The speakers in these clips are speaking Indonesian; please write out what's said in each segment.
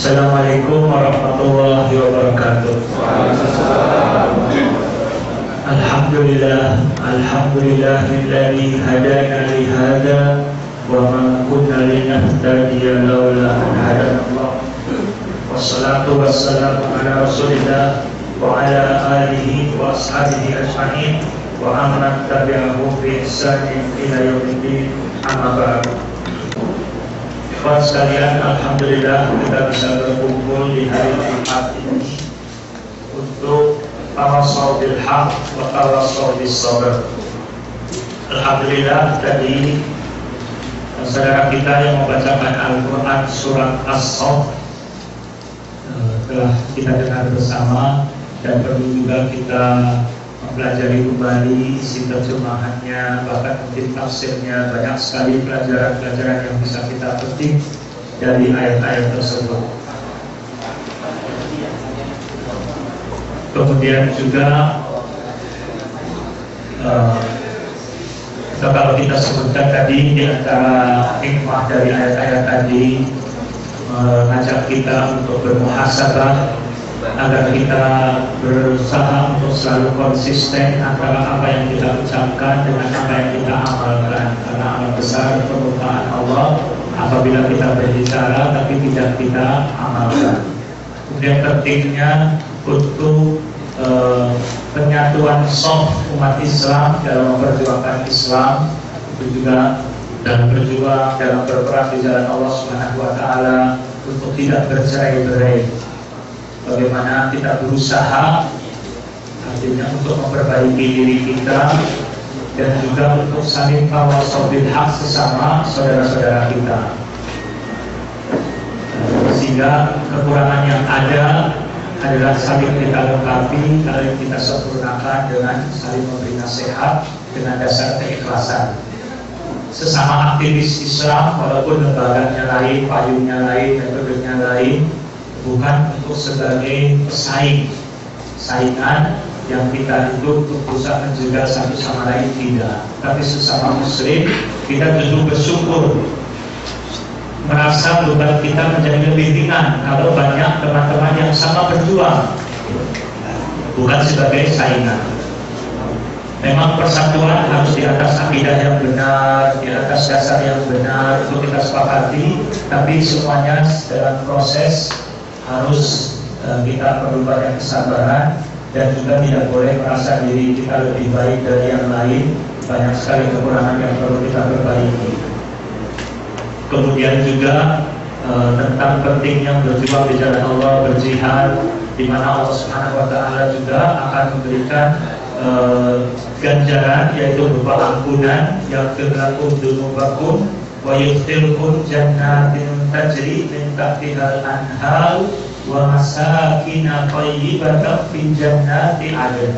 Assalamualaikum warahmatullahi wabarakatuh. Alhamdulillah, alhamdulillahilladzi hadana li hada wa ma kunna linahtadiya laula an hadanallah. Wassalatu wassalamu ala Rasulillah wa ala alihi wa ashabihi ajma'in wa amman tabi'ahum bi ihsanin ila yaumiddin. Amma ba'du. Ikhwan sekalian, alhamdulillah kita bisa berkumpul di hari Jumat ini untuk tawassaw bil haq wa tawassaw bis sabr. Alhamdulillah tadi saudara kita yang membacakan Al-Quran surat As-Saff telah kita dengar bersama, dan perlu juga kita mempelajari kembali isi terjemahannya, bahkan mungkin tafsirnya. Banyak sekali pelajaran-pelajaran yang bisa kita petik dari ayat-ayat tersebut. Kemudian juga kalau kita sebutkan tadi, di antara hikmah dari ayat-ayat tadi mengajak kita untuk bermuhasabah, agar kita berusaha untuk selalu konsisten antara apa yang kita ucapkan dengan apa yang kita amalkan. Karena amal besar permukaan Allah apabila kita berbicara tapi tidak kita amalkan. Kemudian pentingnya untuk penyatuan soft umat Islam dalam memperjuangkan Islam, itu juga dalam berjuang dalam berperang di jalan Allah Subhanahu wa taala untuk tidak bercerai-berai. Bagaimana kita berusaha artinya untuk memperbaiki diri kita, dan juga untuk saling tawassaw bil haq sesama saudara-saudara kita, sehingga kekurangan yang ada adalah saling kita lengkapi, saling kita sempurnakan dengan saling memberi nasihat dengan dasar keikhlasan. Sesama aktivis Islam, walaupun lembaganya lain, payungnya lain, metodenya lain, bukan untuk sebagai saingan yang kita itu untuk berusaha menjaga satu sama lain, tidak. Tapi sesama muslim kita tentu bersyukur, merasa beban kita menjadi lebih ringan kalau banyak teman-teman yang sama berjuang, bukan sebagai saingan. Memang persatuan harus di atas akidah yang benar, di atas dasar yang benar, itu kita sepakati. Tapi semuanya dalam proses harus kita perlu banyak kesabaran, dan juga tidak boleh merasa diri kita lebih baik dari yang lain. Banyak sekali kekurangan yang perlu kita perbaiki. Kemudian juga tentang pentingnya berjuang di jalan Allah, berjihad, di mana Allah Subhanahu wa taala juga akan memberikan ganjaran, yaitu berupa ampunan yang lakum dzunubakum wa yudkhilkum jannatin tajri min tahtihal anhar wa masakin thayyibatan fi jannati adn.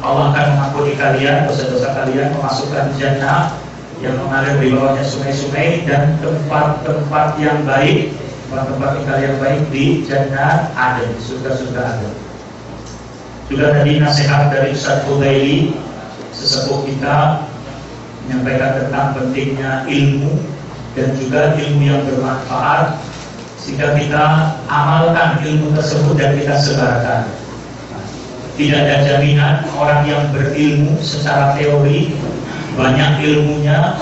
Allah akan mengampuni kalian dosa-dosa kalian, memasukkan jannah yang mengalir di bawahnya sungai-sungai dan tempat-tempat yang baik, tempat-tempat tinggal yang baik di jannah adn, surga-surga adn. Juga tadi nasihat dari Ustaz Fudaili, sesepuh kita, menyampaikan tentang pentingnya ilmu dan juga ilmu yang bermanfaat, sehingga kita amalkan ilmu tersebut dan kita sebarkan. Tidak ada jaminan orang yang berilmu secara teori, banyak ilmunya,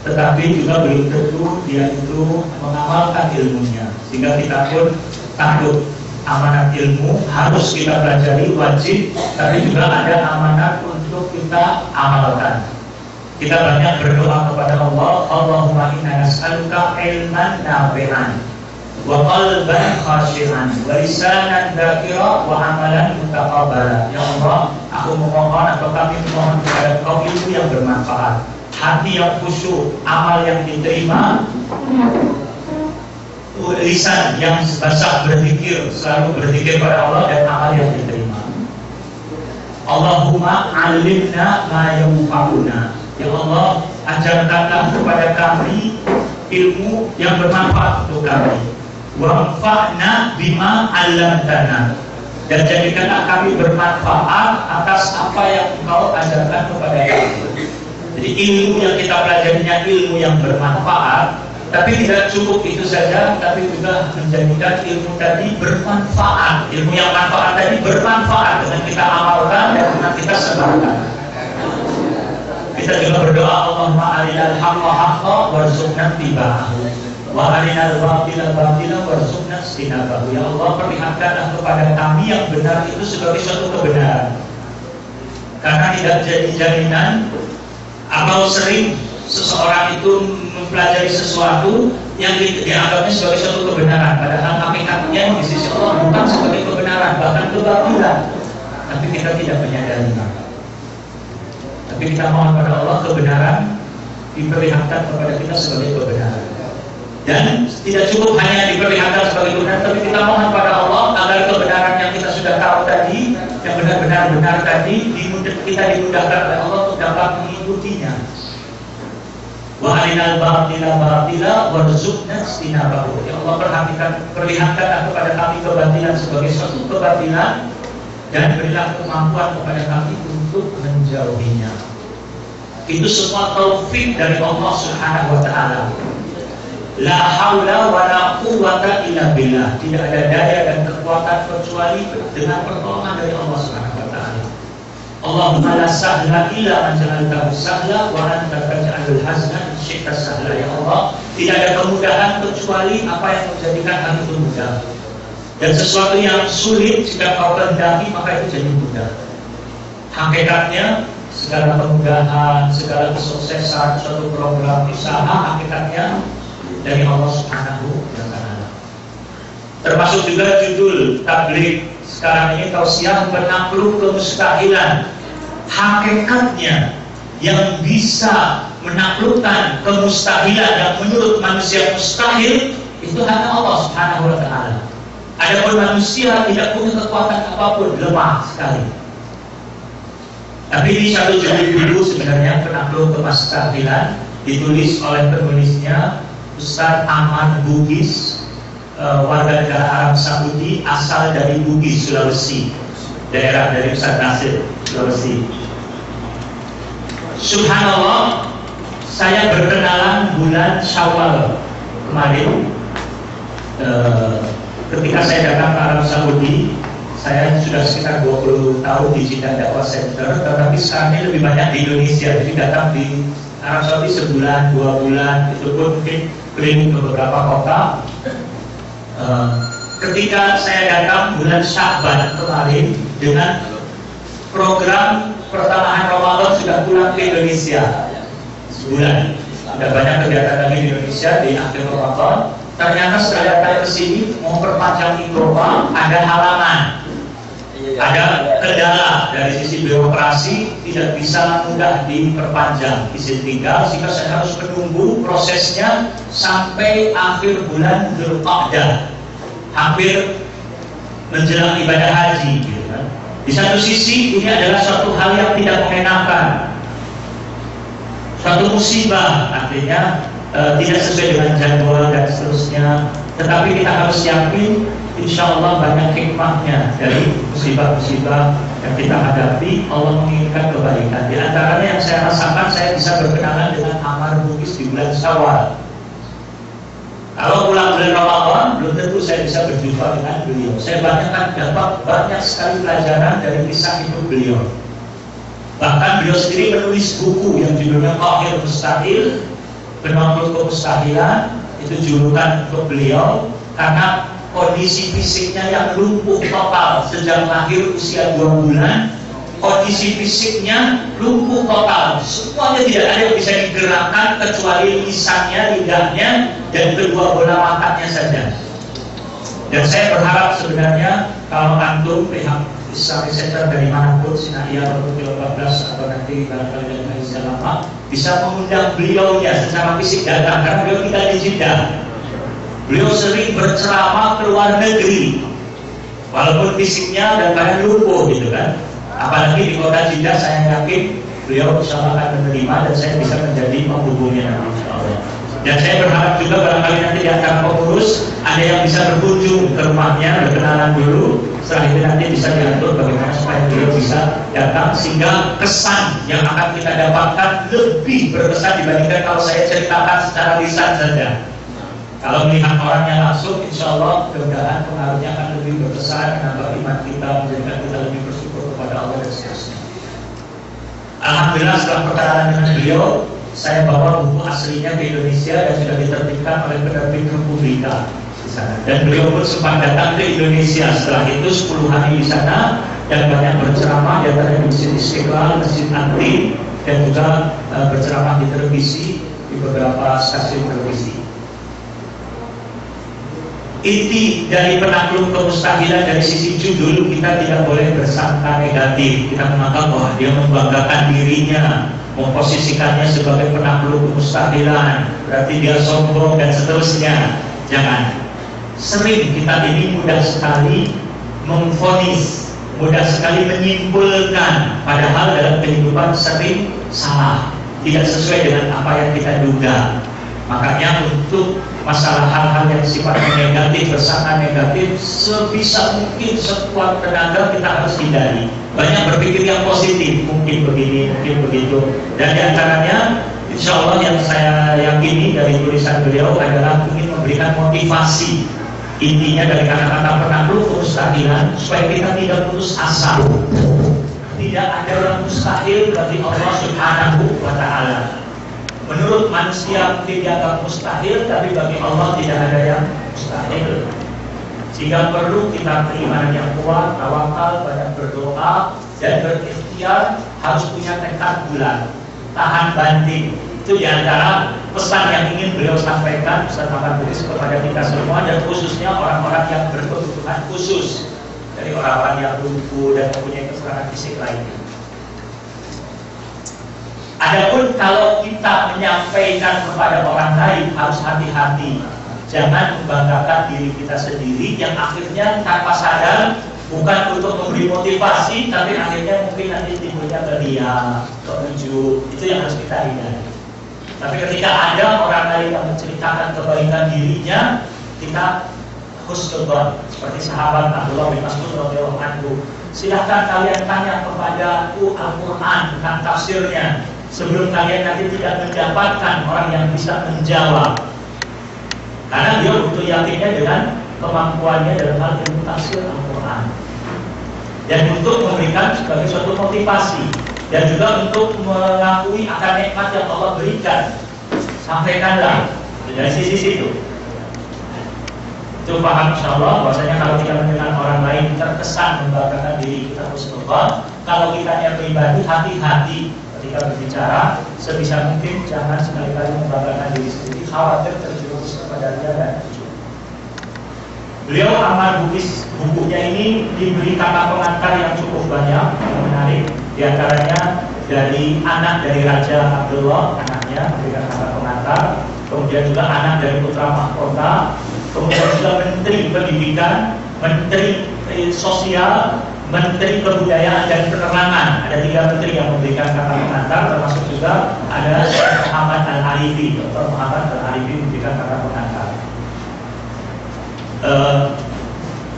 tetapi juga belum tentu dia itu mengamalkan ilmunya. Sehingga kita pun takut. Amanat ilmu harus kita pelajari, wajib, tapi juga ada amanat untuk kita amalkan. Kita banyak berdoa kepada Allah, Allahumma inna nas'aluka ilman nafi'an wa qalban khashi'an wa lisanan dzakira wa amalan mutaqabbala. Ya Allah, aku memohon atau kami memohon kepada Engkau ilmu yang bermanfaat, hati yang khusyuk, amal yang diterima, lisan yang basah berzikir, selalu berzikir pada Allah, dan amal yang diterima. Allahumma alimna ma yanfa'una. Ya Allah, ajarkanlah kepada kami ilmu yang bermanfaat untuk kami. Wanfa'na bima 'allamtana. Dan jadikanlah kami bermanfaat atas apa yang Engkau ajarkan kepada kami. Jadi ilmu yang kita pelajarinya ilmu yang bermanfaat, Tapi tidak cukup itu saja, tapi juga menjadikan ilmu tadi bermanfaat. Ilmu yang manfaat tadi bermanfaat dengan kita amalkan dan dengan kita sebarkan. Kita juga berdoa, Allahumma arinal haqqa haqqa warzuqna ittiba'ahu wa arinal batila batila warzuqna ijtinabahu. Ya Allah, perlihatkanlah kepada kami yang benar itu sebagai suatu kebenaran. Karena tidak jadi jaminan atau sering seseorang itu mempelajari sesuatu yang dianggapnya sebagai suatu kebenaran, padahal hakikatnya di sisi Allah bukan sebagai kebenaran, bahkan kebatilan. Tapi kita tidak menyadarinya. Tapi kita mohon pada Allah kebenaran diperlihatkan kepada kita sebagai kebenaran. Dan tidak cukup hanya diperlihatkan sebagai kebenaran, tapi kita mohon pada Allah agar kebenaran yang kita sudah tahu tadi, yang benar-benar benar tadi, kita dimudahkan oleh Allah untuk dapat mengikutinya. Wa arinal batila batila warzuqna ijtinabahu. Ya Allah, perlihatkanlah kepada kami kebatilan sebagai suatu kebatilan dan berilah kemampuan kepada kami untuk menjauhinya. Itu semua taufik dari Allah Subhanahu wa taala. La haula wa la quwwata illa billah. Tidak ada daya dan kekuatan kecuali dengan pertolongan dari Allah Subhanahu wa taala. Allahumma la sahla illa ma ja'altahu sahla wa anta taj'alul hazna in syi'ta sahla. Ya Allah, tidak ada kemudahan kecuali apa yang menjadikan hal itu mudah. Dan sesuatu yang sulit jika kau kehendaki maka itu jadi mudah. Hakikatnya segala kemudahan, segala kesuksesan suatu program usaha hakikatnya dari Allah Subhanahu wa taala. Termasuk juga judul tabligh sekarang ini, tausiah penakluk kemustahilan. Hakikatnya yang bisa menaklukkan kemustahilan yang menurut manusia mustahil itu hanya Allah Subhanahu wa taala. Adapun manusia tidak punya kekuatan apapun, lemah sekali. Tapi ini satu judul buku sebenarnya, penakluk kemustahilan, ditulis oleh penulisnya Ustaz Ahmad Bugis, warga negara Arab Saudi, asal dari Bugis, Sulawesi, daerah dari Ustaz Nasir, Sulawesi. Subhanallah, saya berkenalan bulan Syawal kemarin. Ketika saya datang ke Arab Saudi, saya sudah sekitar 20 tahun di Jeddah Dakwah Center, tetapi sekarang ini lebih banyak di Indonesia. Jadi datang di Arab Saudi sebulan, 2 bulan, itu pun mungkin keliling ke beberapa kota. Ketika saya datang bulan Sya'ban kemarin dengan program pertengahan Ramadan sudah pulang ke Indonesia sebulan, sudah banyak kegiatan lagi di Indonesia di akhir Ramadan. Ternyata setelah datang ke sini mau perpanjang Eropa, ada halangan, ada kendala dari sisi birokrasi, tidak bisa mudah diperpanjang izin tinggal, sehingga saya harus menunggu prosesnya sampai akhir bulan Dzulqa'dah, hampir menjelang ibadah haji, gitu kan. Di satu sisi ini adalah suatu hal yang tidak mengenakan, suatu musibah, artinya tidak sesuai dengan jadwal dan seterusnya. Tetapi kita harus yakin, insya Allah banyak hikmahnya dari musibah-musibah yang kita hadapi. Allah menginginkan kebaikan. Di antaranya yang saya rasakan, saya bisa berkenalan dengan Ahmad Bugis di bulan Syawal. Kalau pulang bulan Ramadan, belum tentu saya bisa berjumpa dengan beliau. Saya dapat banyak sekali pelajaran dari kisah hidup beliau. Bahkan beliau sendiri menulis buku yang judulnya Qahir Mustahil, penakluk kemustahilan. Itu julukan untuk beliau karena kondisi fisiknya yang lumpuh total sejak lahir usia 2 bulan. Kondisi fisiknya lumpuh total, semuanya tidak ada yang bisa digerakkan kecuali lisannya, lidahnya, dan kedua bola matanya saja. Dan saya berharap sebenarnya kalau antum pihak Islamic Center dari manapun, Sinaiya atau 14 atau nanti barangkali dari Malaysia lama, bisa mengundang beliaunya secara fisik datang, karena beliau kita di Jeddah. Beliau sering berceramah ke luar negeri, walaupun fisiknya dan badan lumpuh, gitu kan. Apalagi di kota Jeddah, saya yakin beliau insya Allah akan menerima dan saya bisa menjadi penghubungnya nanti insya Allah. Dan saya berharap juga barangkali nanti di antara pengurus ada yang bisa berkunjung ke rumahnya, berkenalan dulu. Setelah itu nanti bisa diatur bagaimana supaya beliau bisa datang, sehingga kesan yang akan kita dapatkan lebih berkesan dibandingkan kalau saya ceritakan secara lisan saja. Kalau melihat orangnya langsung, insya Allah mudah-mudahan pengaruhnya akan lebih berkesan, menambah iman kita, menjadikan kita lebih bersyukur kepada Allah dan seterusnya. Alhamdulillah setelah perkenalan dengan beliau, saya bawa buku aslinya ke Indonesia dan sudah diterbitkan oleh penerbit Republika di sana. Dan beliau pun sempat datang ke Indonesia setelah itu 10 hari di sana dan banyak berceramah di antara Masjid Istiqlal, Masjid Anti, dan juga berceramah di televisi di beberapa stasiun televisi. Inti dari penakluk kemustahilan dari sisi judul, kita tidak boleh bersangka negatif. Kita menganggap bahwa dia membanggakan dirinya, memposisikannya sebagai penakluk kemustahilan, berarti dia sombong dan seterusnya. Jangan. Sering kita ini mudah sekali memvonis, mudah sekali menyimpulkan, padahal dalam kehidupan sering salah, tidak sesuai dengan apa yang kita duga. Makanya untuk masalah hal-hal yang sifatnya negatif, bersangka negatif, sebisa mungkin sekuat tenaga kita harus hindari. Banyak berpikir yang positif, mungkin begini, mungkin begitu. Dan diantaranya, insya Allah yang saya yakini dari tulisan beliau adalah ingin memberikan motivasi. Intinya dari kata-kata penakluk kemustahilan, supaya kita tidak putus asa. Tidak ada yang mustahil bagi Allah Subhanahu wa Ta'ala. Menurut manusia mungkin dianggap mustahil, tapi bagi Allah tidak ada yang mustahil. Sehingga perlu kita beriman yang kuat, tawakal, banyak berdoa, dan berikhtiar, harus punya tekad bulat, tahan banting. Itu diantara pesan yang ingin beliau sampaikan, Ustaz Muhammad Bukhis, kepada kita semua, dan khususnya orang-orang yang berkebutuhan khusus, dari orang-orang yang lumpuh dan mempunyai kekurangan fisik lainnya. Adapun kalau kita menyampaikan kepada orang lain, harus hati-hati. Jangan membanggakan diri kita sendiri yang akhirnya tanpa sadar, bukan untuk memberi motivasi, tapi akhirnya mungkin nanti timbulnya geria, keunjuk. Itu yang harus kita hindari. Tapi ketika ada orang lain yang menceritakan kebaikan dirinya, kita husnuzon, seperti sahabat Abdullah bin Mas'ud radhiyallahu anhu. Silahkan kalian tanya kepada Al-Quran tentang tafsirnya, sebelum kalian nanti tidak mendapatkan orang yang bisa menjawab. Karena dia butuh yakinnya dengan kemampuannya dalam hal ilmu tafsir Al-Quran. Dan untuk memberikan sebagai suatu motivasi, dan juga untuk mengakui akan nikmat yang Allah berikan, sampaikanlah dari sisi situ. Itu paham insyaallah bahwasanya kalau kita mendengar orang lain terkesan membanggakan diri kita husnuzon, kalau kita pribadi hati-hati ketika berbicara, sebisa mungkin jangan sekali-kali membanggakan diri sendiri, khawatir terjerumus kepada dia dan ujub. Beliau Ammar Bukhis, bukunya ini diberi kata pengantar yang cukup banyak, yang menarik. Di antaranya dari anak dari Raja Abdullah, anaknya memberikan kata pengantar. Kemudian juga anak dari putra mahkota, kemudian juga Menteri Pendidikan, Menteri Sosial, Menteri Kebudayaan dan Penerangan. Ada 3 menteri yang memberikan kata pengantar, termasuk juga ada Syekh Muhammad Al-Arifi, Dr. Muhammad Al-Arifi memberikan kata pengantar.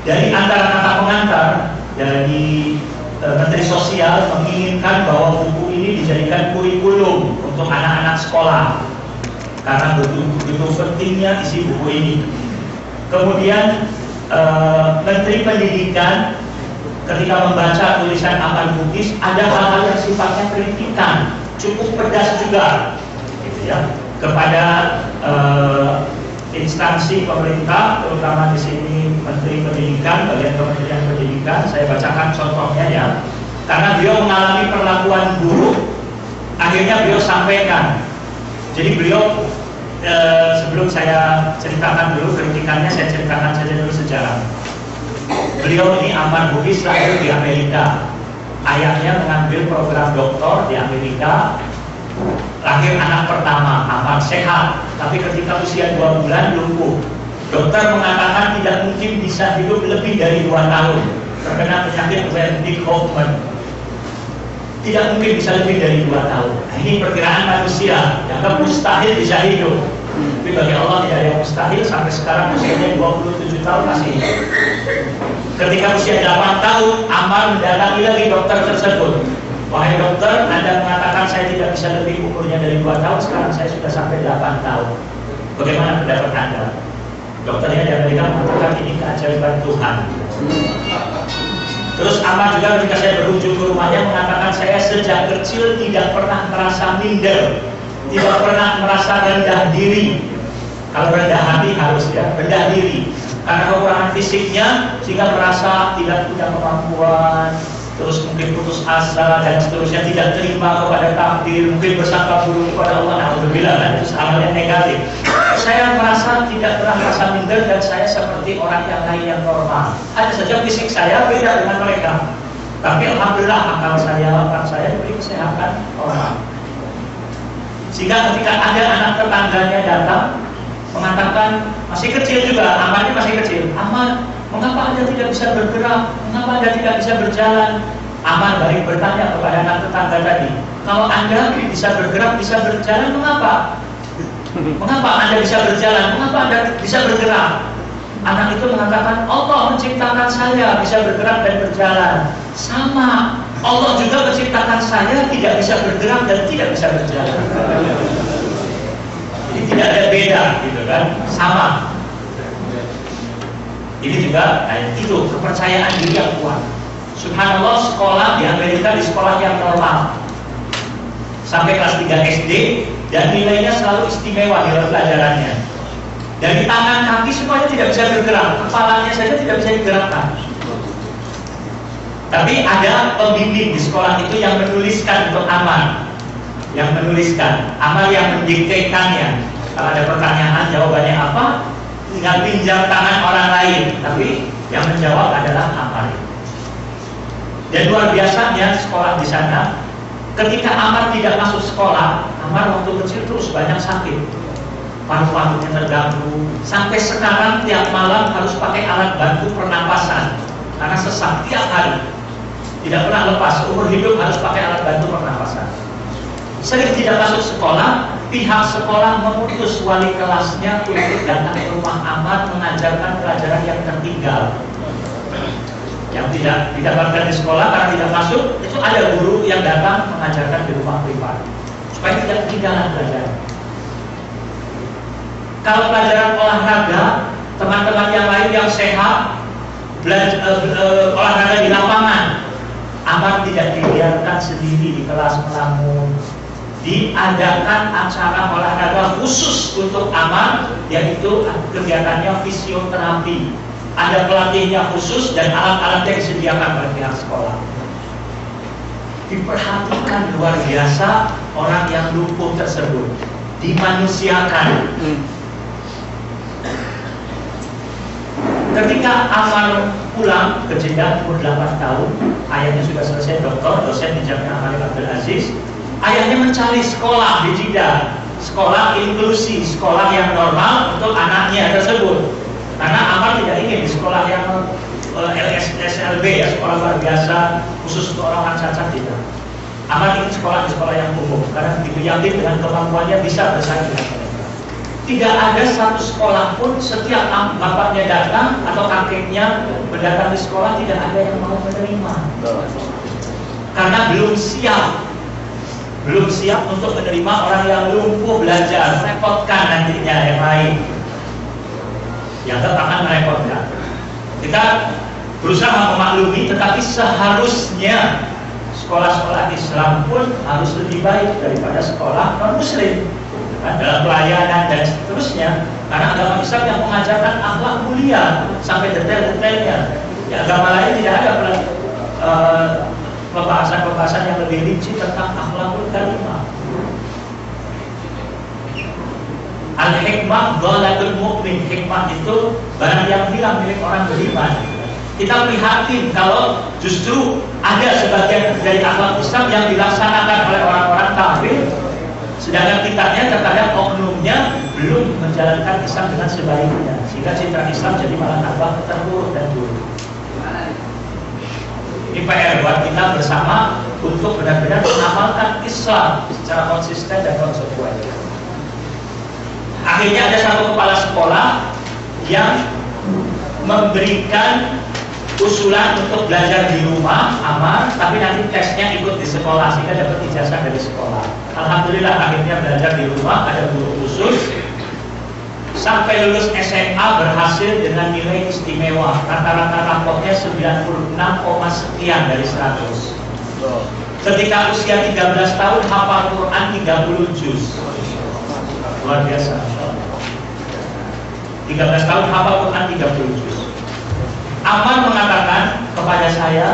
Dari antara kata pengantar dari Menteri Sosial menginginkan bahwa buku ini dijadikan kurikulum untuk anak-anak sekolah, karena begitu pentingnya isi buku ini. Kemudian Menteri Pendidikan ketika membaca tulisan Ammar Bukhis, ada hal-hal yang sifatnya kritikan, cukup pedas juga, gitu ya, kepada instansi pemerintah, terutama di sini Menteri Pendidikan, bagian Kementerian Pendidikan. Saya bacakan contohnya ya, karena beliau mengalami perlakuan buruk, akhirnya beliau sampaikan. Jadi beliau sebelum saya ceritakan dulu kritikannya, saya ceritakan saja dulu sejarah. Beliau ini Ammar Bukhis lahir di Amerika. Ayahnya mengambil program doktor di Amerika. Lahir anak pertama, Ammar sehat, tapi ketika usia 2 bulan lumpuh. Dokter mengatakan tidak mungkin bisa hidup lebih dari 2 tahun, terkena penyakit Wendig-Hoffmann. Tidak mungkin bisa lebih dari 2 tahun. Nah, ini perkiraan manusia, dianggap mustahil bisa hidup. Tapi bagi Allah tidak ada yang mustahil. Sampai sekarang usianya 27 tahun masih hidup. Ketika usia 8 tahun, Ammar mendatangi lagi dokter tersebut. Wahai dokter, Anda mengatakan saya tidak bisa lebih umurnya dari 2 tahun, sekarang saya sudah sampai 8 tahun. Bagaimana pendapat Anda? Dokternya di Amerika mengatakan ini keajaiban Tuhan. Terus Amar juga ketika saya berkunjung ke rumahnya mengatakan saya sejak kecil tidak pernah merasa minder, tidak pernah merasa rendah diri. Kalau rendah hati harus ya, rendah diri. Karena kekurangan fisiknya sehingga merasa tidak punya kemampuan, terus mungkin putus asa dan seterusnya, tidak terima kepada takdir, mungkin bersangka buruk kepada Allah. Alhamdulillah, dan itu hal yang negatif. Saya merasa tidak pernah merasa minder dan saya seperti orang yang lain yang normal. Hanya saja fisik saya beda dengan mereka. Tapi alhamdulillah akal saya diberi kesehatan orang. Sehingga ketika ada anak tetangganya datang mengatakan, masih kecil juga, Amarnya masih kecil, Amar, mengapa Anda tidak bisa bergerak? Mengapa Anda tidak bisa berjalan? Amar balik bertanya kepada anak tetangga tadi, kalau Anda bisa bergerak, bisa berjalan, mengapa? Mengapa Anda bisa berjalan? Mengapa Anda bisa bergerak? Anak itu mengatakan, Allah menciptakan saya bisa bergerak dan berjalan. Sama, Allah juga menciptakan saya tidak bisa bergerak dan tidak bisa berjalan. Jadi tidak ada beda, gitu kan? Sama. Ini juga, itu kepercayaan diri yang kuat. Subhanallah, sekolah di Amerika di sekolah yang normal sampai kelas 3 SD dan nilainya selalu istimewa dalam pelajarannya. Dari tangan kaki semuanya tidak bisa bergerak, kepalanya saja tidak bisa digerakkan. Tapi ada pembimbing di sekolah itu yang menuliskan untuk Amar, yang menuliskan, Amar yang mendiktekannya. Kalau ada pertanyaan jawabannya apa, tinggal pinjam tangan orang lain, tapi yang menjawab adalah Amar. Dan luar biasanya sekolah di sana, ketika Amar tidak masuk sekolah, Amar waktu kecil terus banyak sakit, paru-parunya terganggu, sampai sekarang tiap malam harus pakai alat bantu pernapasan karena sesak tiap hari, tidak pernah lepas, umur hidup harus pakai alat bantu pernapasan. Sering tidak masuk sekolah, pihak sekolah memutus wali kelasnya untuk datang ke rumah Amar mengajarkan pelajaran yang tertinggal, yang tidak didapatkan di sekolah karena tidak masuk. Itu ada guru yang datang mengajarkan di rumah privat supaya tidak ketinggalan pelajaran. Kalau pelajaran olahraga, teman-teman yang lain yang sehat olahraga di lapangan, Amar tidak dibiarkan sendiri di kelas melamun. Diadakan acara olahraga khusus untuk Amar, yaitu kegiatannya fisioterapi. Ada pelatihnya khusus dan alat-alat yang disediakan oleh pihak sekolah. Diperhatikan luar biasa orang yang lumpuh tersebut, dimanusiakan. Ketika Amar pulang ke Jeddah umur 8 tahun, ayahnya sudah selesai doktor, dosen di Jamiah Malik Abdul Aziz. Ayahnya mencari sekolah di Jeddah, sekolah inklusi, sekolah yang normal untuk anaknya tersebut. Karena Amar tidak ingin di sekolah yang LSLB ya, sekolah luar biasa khusus untuk orang cacat tidak. Amar ingin sekolah di sekolah yang umum karena begitu yakin dengan kemampuannya bisa bersaing dengan mereka. Tidak ada satu sekolah pun setiap bapaknya datang atau kakeknya mendatangi sekolah tidak ada yang mau menerima. Karena belum siap untuk menerima orang yang lumpuh belajar, repotkan nantinya yang lain. Yang akan merepotkan. Kita berusaha memaklumi, tetapi seharusnya sekolah-sekolah Islam pun harus lebih baik daripada sekolah non-Muslim, dalam pelayanan dan seterusnya. Karena agama Islam yang mengajarkan akhlak mulia sampai detail-detailnya. Ya, agama lain tidak ada pembahasan-pembahasan yang lebih rinci tentang akhlakul karimah. Al-hikmah dhalatul mu'min. Hikmah itu barang yang hilang milik orang beriman. Kita prihatin kalau justru ada sebagian dari akhlak Islam yang dilaksanakan oleh orang-orang kafir, sedangkan kitanya terkadang oknumnya belum menjalankan Islam dengan sebaiknya, sehingga citra Islam jadi malah tambah terpuruk dan buruk. Ini PR buat kita bersama untuk benar-benar mengamalkan Islam secara konsisten dan konsekuensi. Akhirnya ada satu kepala sekolah yang memberikan usulan untuk belajar di rumah Amar, tapi nanti tesnya ikut di sekolah sehingga dapat ijazah dari sekolah. Alhamdulillah akhirnya belajar di rumah, ada guru khusus. sampai lulus SMA berhasil dengan nilai istimewa. Rata-rata rapotnya 96, sekian dari 100. Ketika usia 13 tahun hafal Quran 30 juz. Luar biasa. 13 tahun hafal Quran 30 juz. Aman mengatakan kepada saya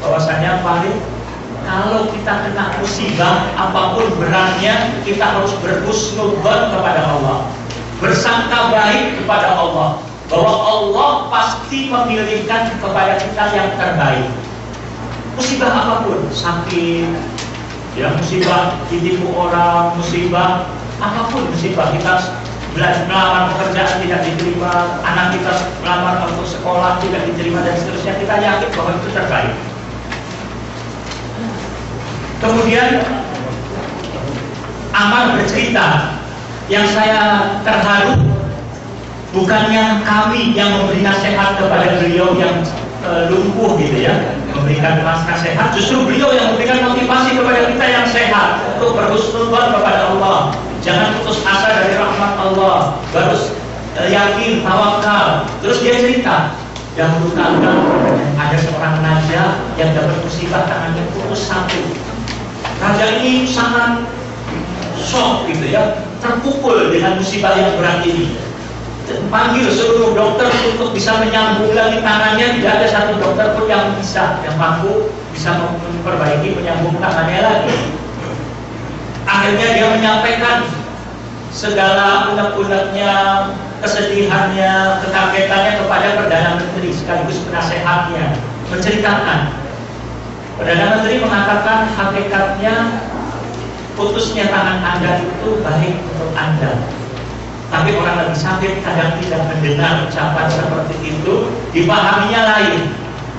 bahwasanya Farid, kalau kita kena musibah apapun beratnya, kita harus berhusnudzon kepada Allah, bersangka baik kepada Allah, bahwa Allah pasti memilihkan kepada kita yang terbaik. Musibah apapun, sakit, ya musibah ditipu orang, musibah apapun, musibah kita melamar pekerjaan tidak diterima, anak kita melamar untuk sekolah tidak diterima dan seterusnya, kita yakin bahwa itu terbaik. Kemudian Amal bercerita, yang saya terharu bukannya kami yang memberi nasihat kepada beliau yang lumpuh gitu ya, memberikan nasihat, justru beliau yang memberikan motivasi kepada kita yang sehat untuk berhusnudzon kepada Allah, jangan putus asa dari rahmat Allah, harus yakin, tawakal. Terus dia cerita, dahulu kala ada seorang raja yang dapat musibah, tangannya putus satu. Raja ini sangat shock gitu ya, terpukul dengan musibah yang berat ini. Panggil seluruh dokter untuk bisa menyambung lagi tangannya, tidak ada satu dokter pun yang mampu bisa memperbaiki, menyambung tangannya lagi. Akhirnya dia menyampaikan segala unek-uneknya, kesedihannya, kekagetannya kepada Perdana Menteri sekaligus penasehatnya, menceritakan. Perdana Menteri mengatakan hakikatnya putusnya tangan Anda itu baik untuk Anda. Tapi orang lagi sakit kadang tidak mendengar ucapan seperti itu, dipahaminya lain.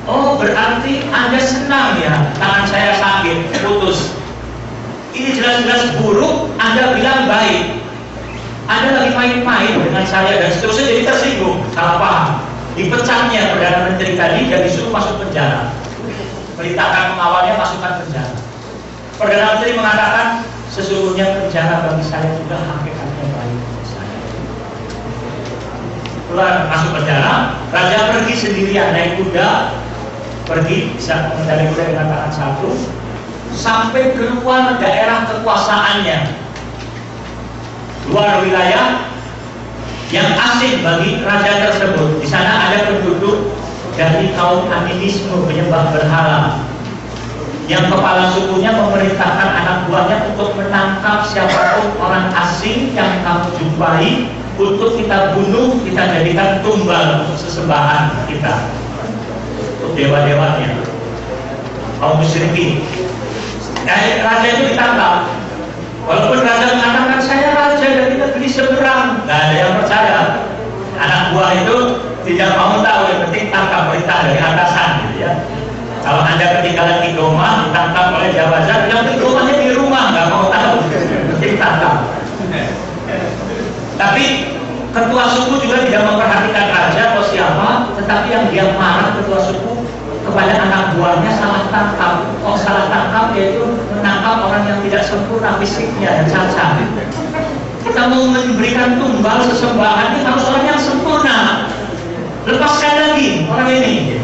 Oh, berarti Anda senang ya tangan saya sakit, putus. Ini jelas-jelas buruk, Anda bilang baik. Anda lagi main-main dengan saya dan seterusnya, jadi tersinggung, salah paham. Dipecatnya Perdana Menteri tadi dan disuruh masuk penjara. Perintahkan pengawalnya masukkan penjara. Perdana Menteri mengatakan sesungguhnya penjara bagi saya juga hakikatnya baik untuk saya. Keluar masuk penjara, raja pergi sendirian naik kuda, pergi bisa mengendali kuda dengan tangan satu, sampai keluar daerah kekuasaannya, luar wilayah yang asing bagi raja tersebut. Di sana ada penduduk dari kaum animisme, penyembah berhala, yang kepala sukunya memerintahkan anak buahnya untuk menangkap siapapun orang asing yang kamu jumpai untuk kita bunuh, kita jadikan tumbal untuk sesembahan kita, untuk dewa-dewanya, kaum musyrikin. Raja itu ditangkap. Walaupun raja mengatakan saya raja dari negeri seberang, nggak ada yang percaya. Anak buah itu tidak mau tahu, yang penting tangkap perintah dari atasan gitu ya. Kalau Anda ketinggalan di rumah, ditangkap oleh jabatan, yang di rumahnya di rumah, nggak mau tahu, penting tangkap. Tapi ketua suku juga tidak memperhatikan raja atau siapa, tetapi yang dia marah ketua suku kepada anak buahnya salah tangkap. Oh, salah tangkap yaitu menangkap orang yang tidak sempurna fisiknya dan cacat. Kita mau memberikan tumbal sesembahan, ini harus orang yang sempurna. Lepaskan lagi orang ini.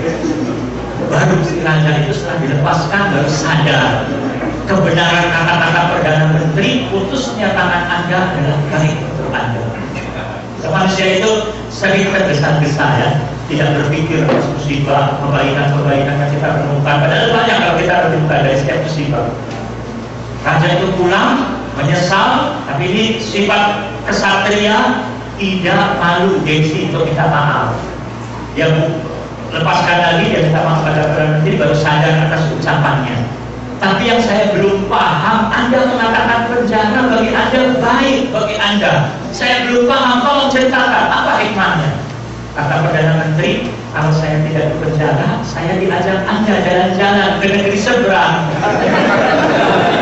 Baru si raja itu setelah dilepaskan baru sadar kebenaran kata-kata Perdana Menteri, putusnya tangan Anda adalah baik untuk Anda. Manusia itu sering tergesa-gesa ya, tidak berpikir musibah, kebaikan-kebaikan yang kita temukan. Padahal banyak kalau kita menemukan dari setiap musibah. Raja itu pulang menyesal, tapi ini sifat kesatria, tidak malu gengsi untuk minta maaf. Dia lepaskan lagi, dia minta maaf pada Perdana Menteri, baru sadar atas ucapannya. Tapi yang saya belum paham, Anda mengatakan penjara bagi Anda baik bagi Anda. Saya belum paham, tolong ceritakan apa hikmahnya. Kata Perdana Menteri, kalau saya tidak di penjara, saya diajak Anda jalan-jalan ke negeri seberang.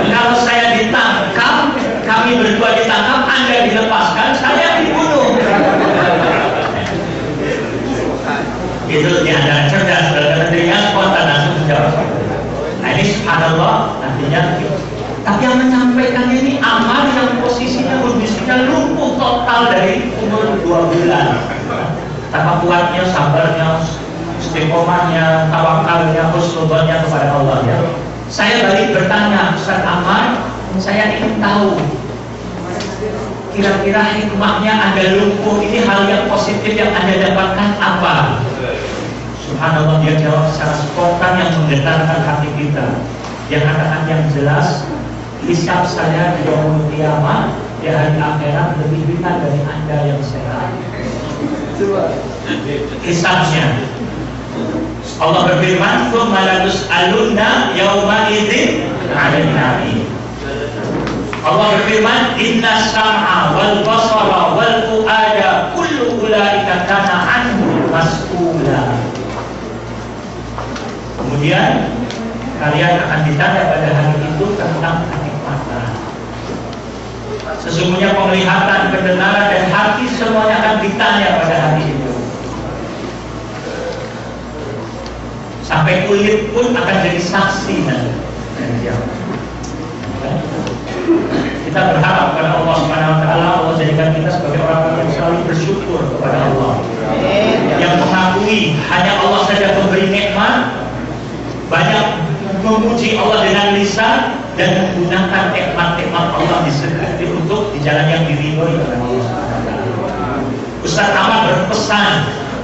Kalau saya ditangkap, kami berdua ditangkap, Anda dilepaskan, saya dibunuh. Itu di antara cerdas. Perdana Menterinya spontan langsung menjawab. Nah ini subhanallah nantinya. Tapi yang menyampaikan ini Ammar yang posisinya kondisinya lumpuh total dari umur 2 bulan. Tanpa kuatnya, sabarnya, istiqomahnya, tawakalnya, husnudzonnya kepada Allah ya. Saya balik bertanya, Ustaz Amar, saya ingin tahu kira-kira hikmahnya Anda lumpuh ini, hal yang positif yang Anda dapatkan apa? Subhanallah, dia jawab secara spontan yang menggetarkan hati kita. Dia katakan yang jelas, hisab saya di yaumul qiyamah, di hari akhirat lebih ringan dari Anda yang sehat. Hisabnya. Allah berfirman, "Tsumma latus'alunna yauma idzin 'anil na'im." Allah berfirman, "Inna sam'a wal basara wal fu'ada kullu ulaika kana anhu mas'ula." Kemudian kalian akan ditanya pada hari itu tentang kenikmatan. Sesungguhnya penglihatan, pendengaran dan hati semuanya akan ditanya pada hari itu. Sampai kulit pun akan jadi saksi nanti. Kita berharap kepada Allah Subhanahu wa taala, Allah jadikan kita sebagai orang yang selalu bersyukur kepada Allah. Yang mengakui hanya Allah saja pemberi nikmat, banyak memuji Allah dengan lisan dan menggunakan nikmat-nikmat Allah untuk di jalan yang diridhoi oleh Allah Subhanahu wa taala. Ustaz Ahmad berpesan,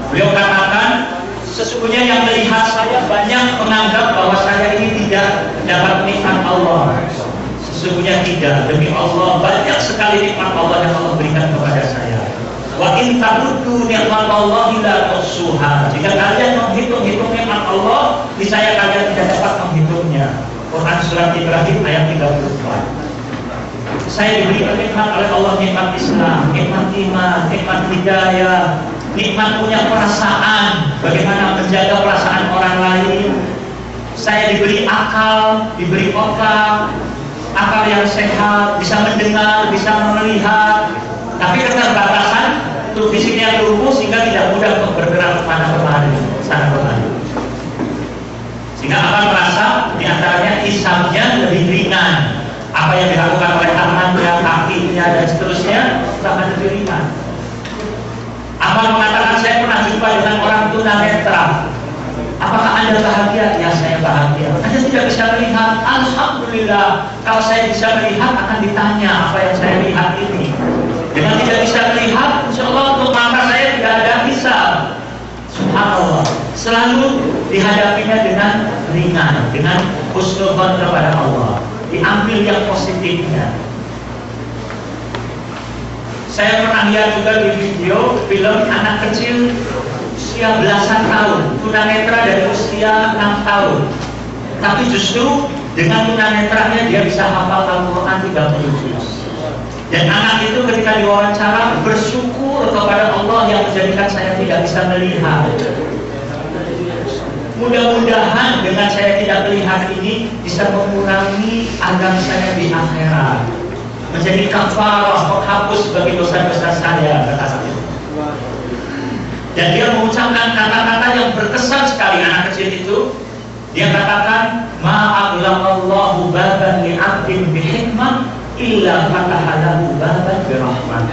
beliau katakan, sesungguhnya yang melihat saya banyak menganggap bahwa saya ini tidak dapat nikmat Allah. Sesungguhnya tidak, demi Allah banyak sekali nikmat Allah yang Allah berikan kepada saya. Wa in ta'uddu ni'matallahi la tuhsuha. Jika kalian menghitung-hitung nikmat Allah, niscaya kalian tidak dapat menghitungnya. Quran surat Ibrahim ayat 34. Saya diberi nikmat oleh Allah, nikmat Islam, nikmat iman, nikmat hidayah, nikmat punya perasaan, bagaimana menjaga perasaan orang lain. Saya diberi akal, diberi otak, akal yang sehat, bisa mendengar, bisa melihat, tapi keterbatasan tubuh fisiknya yang lumpuh sehingga tidak mudah untuk bergerak kemana-kemana, sana kemari. Sehingga akan merasa diantaranya hisabnya lebih ringan. Apa yang dilakukan oleh tangannya, kakinya dan seterusnya akan lebih ringan. Akan mengatakan, saya pernah jumpa dengan orang tunanetra. Apakah Anda bahagia? Ya, saya bahagia. Anda tidak bisa melihat? Alhamdulillah. Kalau saya bisa melihat akan ditanya apa yang saya lihat ini. Dengan tidak bisa melihat, insya Allah untuk mata saya tidak ada hisab. Subhanallah. Selalu dihadapinya dengan ringan, dengan husnudzon kepada Allah. Diambil yang positifnya. Saya pernah lihat juga di video film anak kecil usia belasan tahun, tunanetra dari usia 6 tahun. Tapi justru dengan tunanetranya dia bisa hafal Al-Quran 30 juz. Dan anak itu ketika diwawancara bersyukur kepada Allah yang menjadikan saya tidak bisa melihat. Mudah-mudahan dengan saya tidak melihat ini bisa mengurangi azab saya di akhirat, menjadi kafarah, menghapus bagi dosa-dosa saya, kata dia. Dan dia mengucapkan kata-kata yang berkesan sekali anak kecil itu. Dia katakan, ma'aghlaqallahu baban li'abdin bihikmah illa fatahalahu baban birahmah.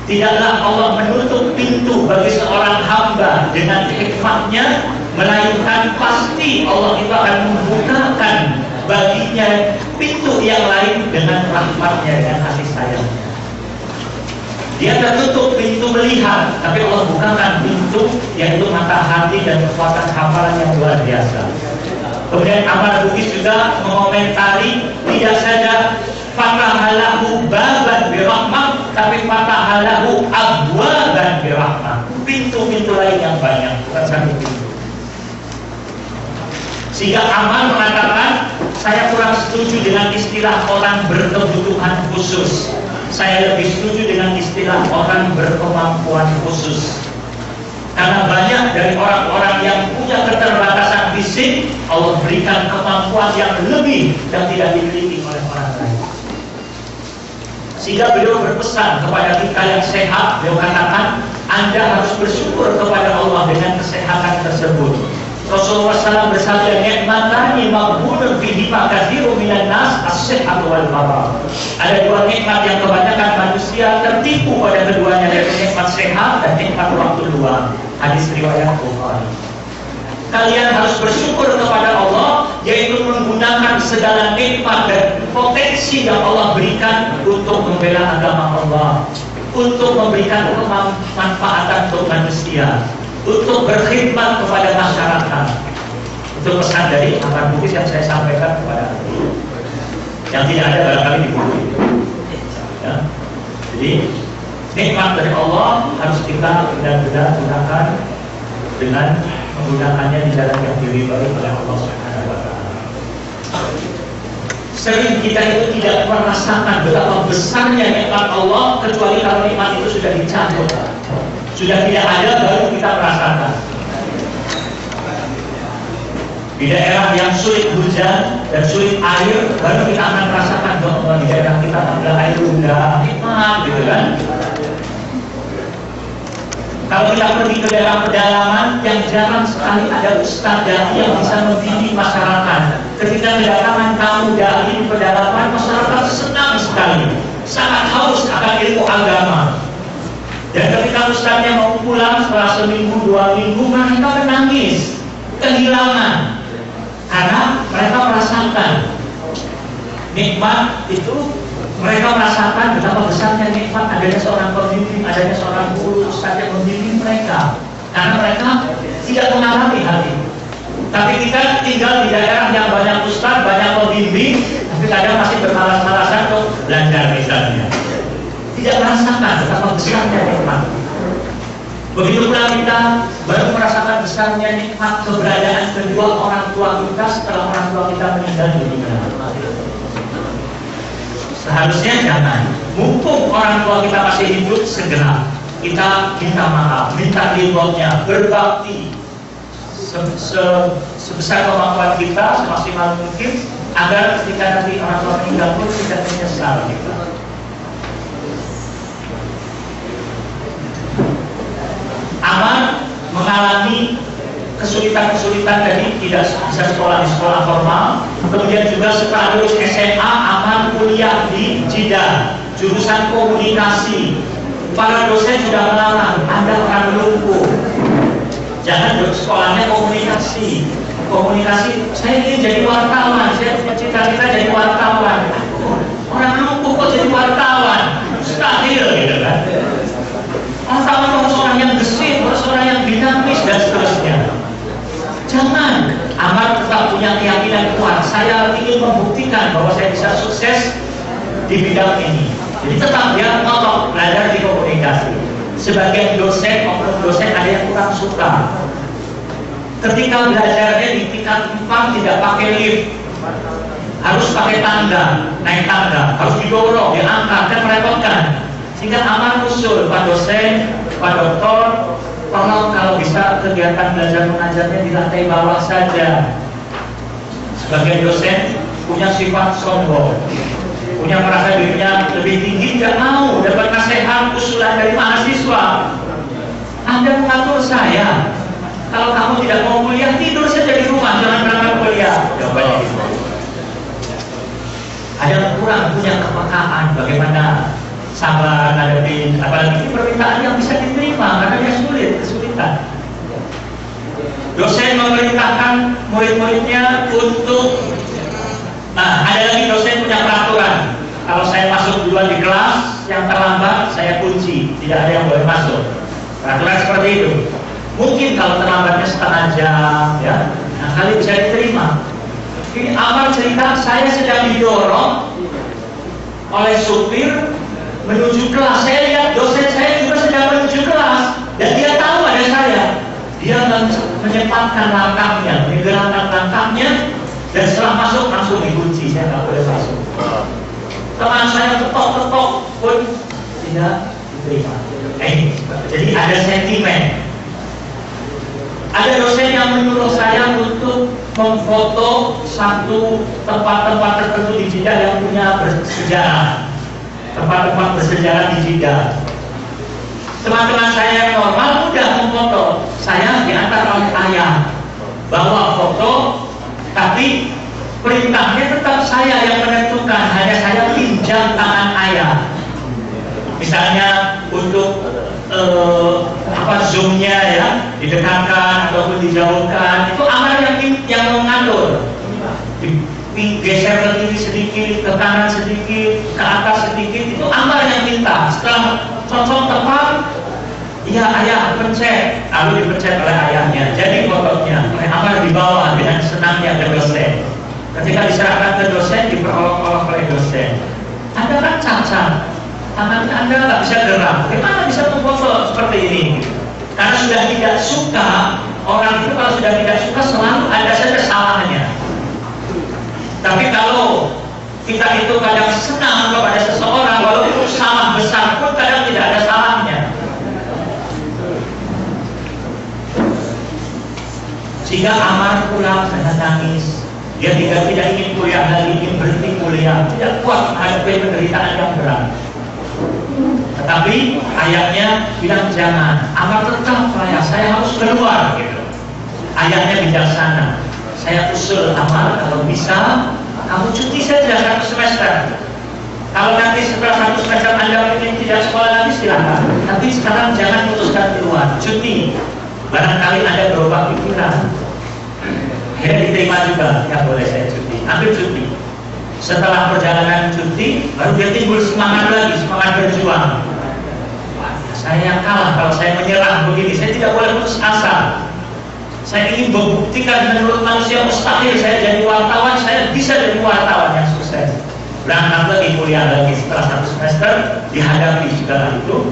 Tidaklah Allah menutup pintu bagi seorang hamba dengan hikmahnya, melainkan pasti Allah itu akan membukakan baginya pintu yang lain dengan rahmatnya dan kasih sayangnya. Dia tertutup pintu melihat, tapi Allah bukakan pintu yaitu mata hati dan kekuatan hafalan yang luar biasa. Kemudian Amar Bukis juga mengomentari, tidak saja fatahalahu baban birahmah, tapi fatahalahu abwaban birahmah, pintu-pintu lain yang banyak, bukan satu pintu. Sehingga Amar mengatakan, saya kurang setuju dengan istilah orang berkebutuhan khusus. Saya lebih setuju dengan istilah orang berkemampuan khusus. Karena banyak dari orang-orang yang punya keterbatasan fisik, Allah berikan kemampuan yang lebih yang tidak dimiliki oleh orang lain. Sehingga beliau berpesan kepada kita yang sehat, beliau katakan, Anda harus bersyukur kepada Allah dengan kesehatan tersebut. Rasulullah SAW bersabda, nikmatani maghbunun fihima katsirun minan nas as-sihhatu wal faragh. Ada dua nikmat yang kebanyakan manusia tertipu pada keduanya, yaitu nikmat sehat dan nikmat waktu luang. Hadis riwayat Bukhari. Kalian harus bersyukur kepada Allah, yaitu menggunakan segala nikmat dan potensi yang Allah berikan untuk membela agama Allah, untuk memberikan kemanfaatan untuk manusia, untuk berkhidmat kepada masyarakat. Itu pesan dari Ahmad Bukis yang saya sampaikan kepada Anda. Yang tidak ada barangkali di buku itu. Ya. Jadi nikmat dari Allah harus kita benar-benar gunakan dengan menggunakannya di jalan yang diridhoi oleh Allah Subhanahu wa taala. Sering kita itu tidak merasakan betapa besarnya nikmat Allah kecuali kalau nikmat itu sudah dicabut, sudah tidak ada, baru kita merasakan. Di daerah yang sulit hujan dan sulit air, baru kita akan merasakan bahwa di daerah kita ada air udah nikmat, gitu kan? Kalau kita pergi ke daerah pedalaman, yang jarang sekali ada ustaz dai yang bisa membimbing masyarakat. Ketika kedatangan tamu dai di pedalaman, masyarakat senang sekali, sangat haus akan ilmu agama. Dan ketika ustaznya mau pulang setelah seminggu, 2 minggu, mereka menangis, kehilangan, karena mereka merasakan nikmat itu. Mereka merasakan betapa besarnya nikmat adanya seorang pembimbing, adanya seorang guru, ustaz yang membimbing mereka. Karena mereka tidak mengalami hal itu. Tapi kita tinggal di daerah yang banyak ustaz, banyak pembimbing, tapi kadang masih bermalas-malasan untuk belajar misalnya. Tidak merasakan betapa besarnya nikmat. Begitu pula kita baru merasakan besarnya nikmat keberadaan kedua orang tua kita setelah orang tua kita meninggal dunia. Seharusnya jangan, mumpung orang tua kita masih hidup, segera kita minta maaf, minta ridhonya, berbakti sebesar kemampuan kita, semaksimal mungkin, agar ketika nanti orang tua meninggal pun tidak menyesal kita. Aman mengalami kesulitan-kesulitan tadi, tidak bisa sekolah di sekolah formal, kemudian juga setelah lulus SMA aman kuliah di Jeddah, jurusan komunikasi. Para dosen sudah melarang, Anda akan lumpuh, jangan sekolahnya komunikasi. Saya ingin jadi wartawan, saya cita-cita jadi wartawan. Orang lumpuh kok jadi wartawan, mustahil, gitu kan? Wartawan harus orang yang gesit, harus orang yang dinamis dan seterusnya. Jangan, amal tetap punya keyakinan kuat. Saya ingin membuktikan bahwa saya bisa sukses di bidang ini. Jadi tetap dia ngotot belajar di komunikasi. Sebagian dosen, oknum dosen ada yang kurang suka. Ketika belajarnya di tingkat 4 tidak pakai lift, harus pakai tangga, naik tangga, harus didorong, diangkat, dan merepotkan. Sehingga aman usul, Pak dosen, Pak doktor, tolong kalau bisa kegiatan belajar mengajarnya di lantai bawah saja. Sebagian dosen punya sifat sombong, punya merasa dirinya lebih tinggi, tidak mau dapat nasihat usulan dari mahasiswa. Anda mengatur saya, kalau kamu tidak mau kuliah, tidur saja di rumah, jangan berangkat kuliah. Jawabannya gitu. Ada yang kurang punya kepekaan bagaimana sabar ngadepin, apalagi permintaan yang bisa diterima karena dia kesulitan. Dosen memerintahkan murid-muridnya untuk, ada lagi dosen punya peraturan. Kalau saya masuk duluan di kelas, yang terlambat saya kunci, tidak ada yang boleh masuk. Peraturan seperti itu. Mungkin kalau terlambatnya setengah jam, ya, kali bisa diterima. Ini awal cerita, saya sedang didorong oleh supir menuju kelas. Saya lihat dosen saya juga sedang menuju kelas dan dia tahu ada saya. Dia menyempatkan langkahnya, menggerakkan langkahnya, dan setelah masuk langsung dikunci. Saya nggak boleh masuk. Teman saya ketok-ketok pun tidak diterima. Jadi ada sentimen. Ada dosen yang menyuruh saya untuk memfoto satu tempat-tempat tertentu di Jeddah yang punya bersejarah. Tempat-tempat bersejarah di Jeddah. Teman-teman saya yang normal mudah memfoto. Saya diantar oleh ayah. bawa foto, tapi perintahnya tetap saya yang menentukan, hanya saya pinjam tangan ayah. Misalnya untuk zoomnya ya, didekatkan ataupun dijauhkan, itu Amar yang mengatur. Geser ke kiri sedikit, ke kanan sedikit, ke atas sedikit, itu Amar yang minta. Setelah cocok tepat, iya ayah pencet, lalu dipencet oleh ayahnya. Jadi fotonya oleh Amar dibawa dengan senangnya ke dosen. Ketika diserahkan ke dosen, diperolok-olok oleh dosen. Anda kan cacat, tangannya Anda nggak bisa gerak, bagaimana bisa memfoto seperti ini? Karena sudah tidak suka, orang itu kalau sudah tidak suka selalu ada saja salahnya. Tapi kalau kita itu kadang senang kepada seseorang, walaupun salah besar pun kadang tidak ada salahnya. Sehingga Amar pulang dengan nangis. Dia tidak ingin kuliah lagi, ingin berhenti kuliah, tidak kuat menghadapi penderitaan yang berat. Tetapi ayahnya bilang jangan, Amar tetap saya harus keluar gitu. Ayahnya bijaksana. Saya usul Amar, kalau bisa kamu cuti saja 1 semester. Kalau nanti setelah 1 semester Anda ingin tidak sekolah lagi silakan. Tapi sekarang jangan putuskan keluar, cuti. Barangkali Anda berubah pikiran. Akhirnya diterima juga, ya boleh saya cuti, ambil cuti. Setelah perjalanan cuti, baru dia timbul semangat lagi, semangat berjuang. Saya kalah kalau saya menyerah begini, saya tidak boleh putus asa. Saya ingin membuktikan menurut manusia mustahil saya jadi wartawan, saya bisa jadi wartawan yang sukses. Berangkat lagi kuliah lagi setelah 1 semester, dihadapi segala itu.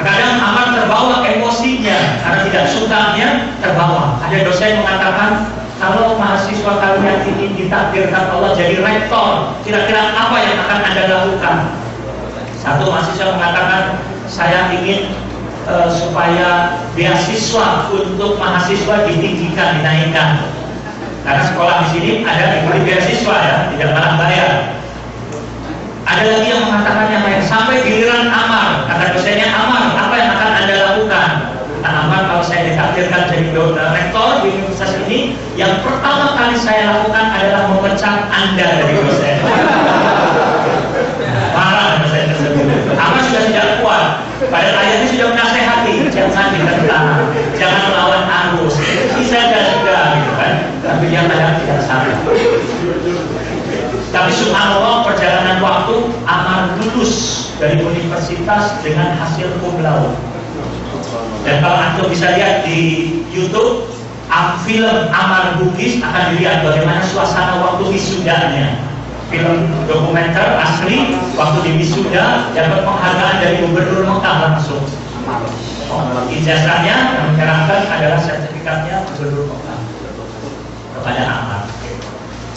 Kadang Amar terbawa emosinya karena tidak sukanya terbawa. Ada dosen mengatakan, kalau mahasiswa kalian ingin ditakdirkan Allah jadi rektor, kira-kira apa yang akan Anda lakukan? Satu mahasiswa mengatakan, saya ingin supaya beasiswa untuk mahasiswa ditinggikan, dinaikkan. Karena sekolah di sini ada diberi beasiswa ya, tidak malah bayar. Ada lagi yang mengatakan yang lain, sampai giliran Amar, kata dosennya, Amar, apa yang akan Anda lakukan? Kata Amar, kalau saya ditakdirkan jadi rektor di universitas ini, yang pertama kali saya lakukan adalah memecat Anda dari dosen. Marah dosen tersebut. Amar sudah tidak kuat. Padahal ayahnya sudah menasehati, jangan ditentang, jangan melawan arus, bisa juga, gitu kan? Tapi dia kadang tidak salah. Tapi subhanallah, perjalanan waktu Amar lulus dari universitas dengan hasil cum laude. Dan kalau antum bisa lihat di YouTube, film Amar Bugis akan dilihat bagaimana suasana waktu wisudanya. Film dokumenter asli waktu di wisuda, dapat penghargaan dari Gubernur Mekah langsung. Ijazahnya yang menyerahkan adalah sertifikatnya Gubernur Mekah kepada Amar.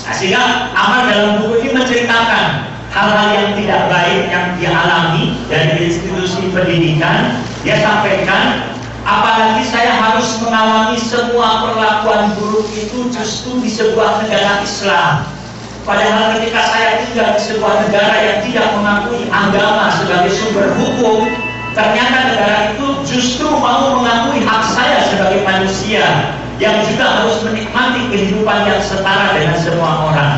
Nah, sehingga Amar dalam buku ini menceritakan hal-hal yang tidak baik yang dia alami dari institusi pendidikan. Dia sampaikan, apalagi saya harus mengalami semua perlakuan buruk itu justru di sebuah negara Islam. Padahal ketika saya tinggal di sebuah negara yang tidak mengakui agama sebagai sumber hukum, ternyata negara itu justru mau mengakui hak saya sebagai manusia yang juga harus menikmati kehidupan yang setara dengan semua orang.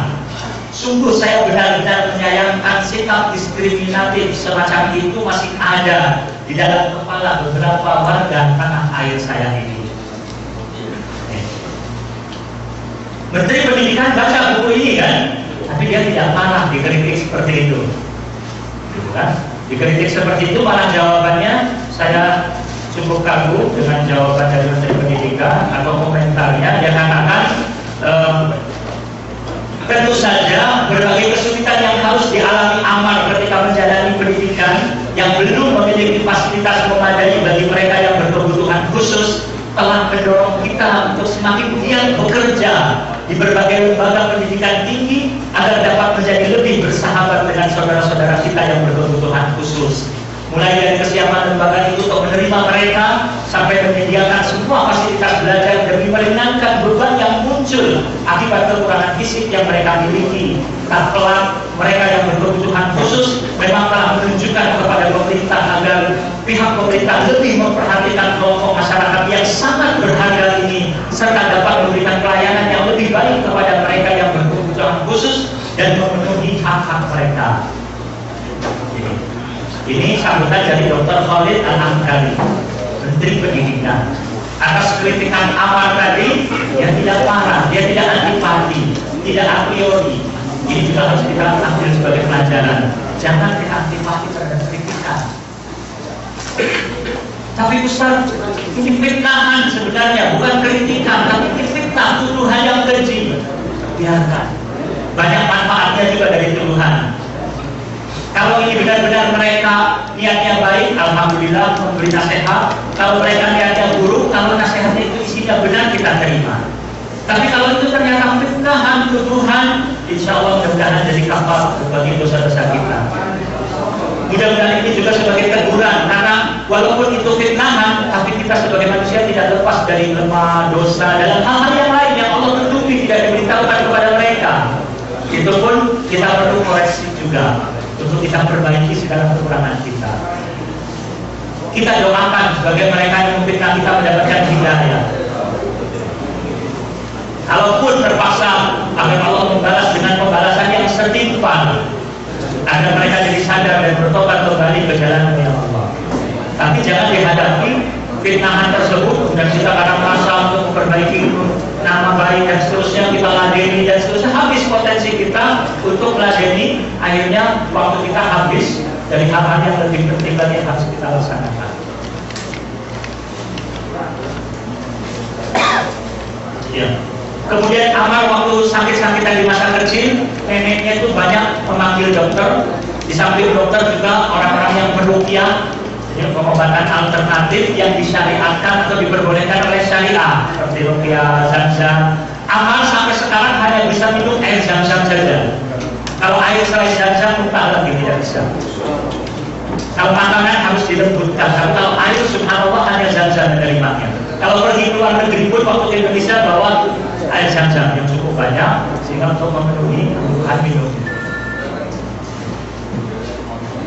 Sungguh saya benar-benar menyayangkan sikap diskriminatif semacam itu masih ada di dalam kepala beberapa warga tanah air saya ini. Menteri Pendidikan baca buku ini kan, tapi dia tidak marah dikritik seperti itu, gitu kan? Dikritik seperti itu, malah jawabannya saya cukup kagum dengan jawaban dari Menteri Pendidikan atau komentarnya. Dia katakan, tentu saja berbagai kesulitan yang harus dialami Amar ketika menjalani pendidikan yang belum memiliki fasilitas memadai bagi mereka yang berkebutuhan khusus telah mendorong kita untuk semakin giat bekerja di berbagai lembaga pendidikan tinggi agar dapat menjadi lebih bersahabat dengan saudara-saudara kita yang berkebutuhan khusus. Mulai dari kesiapan lembaga itu untuk menerima mereka sampai menyediakan semua fasilitas belajar demi meringankan beban yang muncul akibat kekurangan fisik yang mereka miliki. Tak pelak mereka yang berkebutuhan khusus memang telah menunjukkan kepada pemerintah agar pihak pemerintah lebih memperhatikan kelompok masyarakat yang sangat berharga ini serta dapat memberikan sambutan dari Dr. Khalid Al-Ankari, Menteri Pendidikan. Atas kritikan Amar tadi, dia tidak marah, dia tidak antipati, tidak a priori. Ini juga harus kita ambil sebagai pelajaran. Jangan kita antipati terhadap kritikan. Tapi Ustaz, ini fitnahan sebenarnya, bukan kritikan, tapi ini fitnah, tuduhan yang keji. Biarkan. Banyak manfaatnya juga dari tuduhan. Kalau ini benar-benar mereka niatnya baik, alhamdulillah memberi nasihat. Kalau mereka niatnya buruk, kalau nasihat itu isinya benar, kita terima. Tapi kalau itu ternyata fitnahan, tuduhan, insya Allah mudah-mudahan jadi kafar bagi dosa-dosa kita. Mudah-mudahan ini juga sebagai teguran, karena walaupun itu fitnahan, tapi kita sebagai manusia tidak lepas dari lemah, dosa, dan hal-hal yang lain yang Allah tutupi tidak diberitahukan kepada mereka. Itu pun kita perlu koreksi juga untuk kita perbaiki segala kekurangan kita. Kita doakan sebagai mereka yang memfitnah kita mendapatkan hidayah. Kalaupun terpaksa, agar Allah membalas dengan pembalasan yang setimpal, agar mereka jadi sadar dan bertobat kembali ke jalan yang Allah. Tapi jangan dihadapi fitnahan tersebut dan kita kadang merasa untuk memperbaiki nama baik dan seterusnya, kita ladeni dan seterusnya, habis potensi kita untuk meladeni, akhirnya waktu kita habis dari hal-hal yang lebih penting lagi yang harus kita laksanakan. Ya. Kemudian Amar waktu sakit-sakitan di masa kecil, neneknya itu banyak memanggil dokter. Di samping dokter juga orang-orang yang beruqyah, jadi pengobatan alternatif yang disyariatkan atau diperbolehkan oleh syariah, seperti ruqyah, zam-zam. Amar sampai sekarang hanya bisa minum air zam-zam saja. Kalau air selain zam-zam muntah lagi tidak bisa. Kalau makanan harus dilembutkan. Kalau air subhanallah hanya zam-zam menerimanya. Kalau pergi keluar negeri pun waktu di Indonesia bawa air zam-zam yang cukup banyak sehingga untuk memenuhi kebutuhan minum.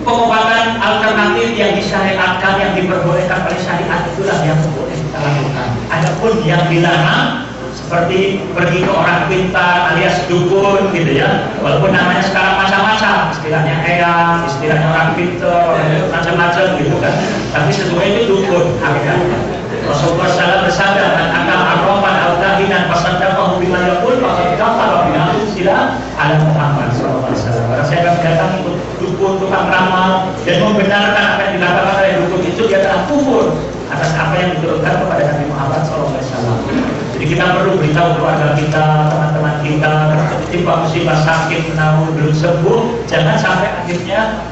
Pengobatan alternatif yang disyariatkan, yang diperbolehkan oleh syariat, itulah yang boleh kita lakukan. Adapun yang dilarang seperti pergi ke orang pintar alias dukun gitu ya, walaupun namanya sekarang macam-macam, istilahnya eyang, istilahnya orang pintar, macam-macam gitu kan, tapi sesungguhnya itu dukun hakikatnya. Rasulullah SAW bersabda, "Man akan arrafan al-kahinan fasaddaqahu bima yaqul faqad kafara bima unzila ala Muhammad sallallahu alaihi wasallam." Barang siapa yang datang ikut dukun, tukang ramal dan membenarkan apa yang dikatakan oleh dukun itu, dia telah kufur atas apa yang diturunkan kepada Nabi Muhammad sallallahu alaihi wasallam. Jadi kita perlu beritahu keluarga kita, teman-teman kita, kalau ketimpa musibah sakit, menahun belum sembuh, jangan sampai akhirnya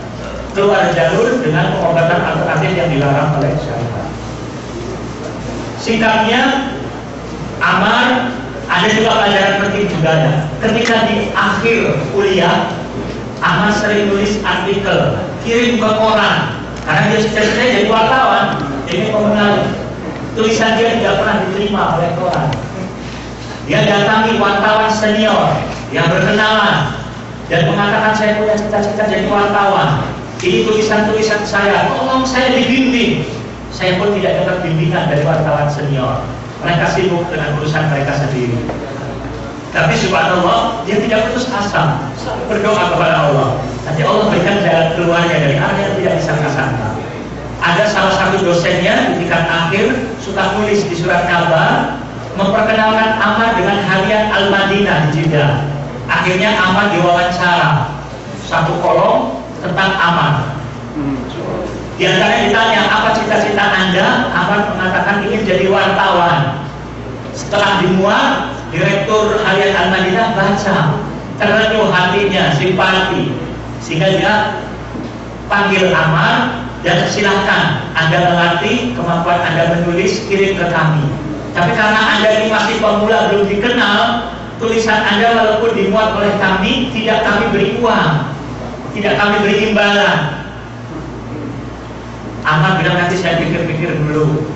keluar jalur dengan pengobatan alternatif yang dilarang oleh syariat. Sikapnya Amar ada juga pelajaran penting juga ya. Ketika di akhir kuliah, Amar sering nulis artikel, kirim ke koran, karena dia cita-citanya jadi wartawan, ini pemenang. Tulisan dia tidak pernah diterima oleh koran. Dia datangi wartawan senior yang berkenalan dan mengatakan, saya punya cita-cita jadi wartawan. Ini tulisan-tulisan saya, tolong saya dibimbing. Saya pun tidak dapat bimbingan dari wartawan senior. Mereka sibuk dengan urusan mereka sendiri. Tapi subhanallah, dia tidak putus asa, selalu berdoa kepada Allah. Nanti Allah berikan jalan keluarnya dari hal yang tidak disangka-sangka. Ada salah satu dosennya di tingkat akhir suka nulis di surat kabar memperkenalkan Amar dengan harian Al-Madinah di Jeddah. Akhirnya Amar diwawancara satu kolom tentang Amar. Di antaranya ditanya, apa cita-cita Anda? Amar mengatakan ingin jadi wartawan. Setelah dimuat, Direktur Harian Al-Madinah baca, terenyuh hatinya, simpati, sehingga dia panggil Amar dan silahkan Anda melatih kemampuan Anda menulis, kirim ke kami. Tapi karena Anda ini masih pemula, belum dikenal, tulisan Anda walaupun dimuat oleh kami, tidak kami beri uang, tidak kami beri imbalan. Amar bilang, nanti saya pikir-pikir dulu.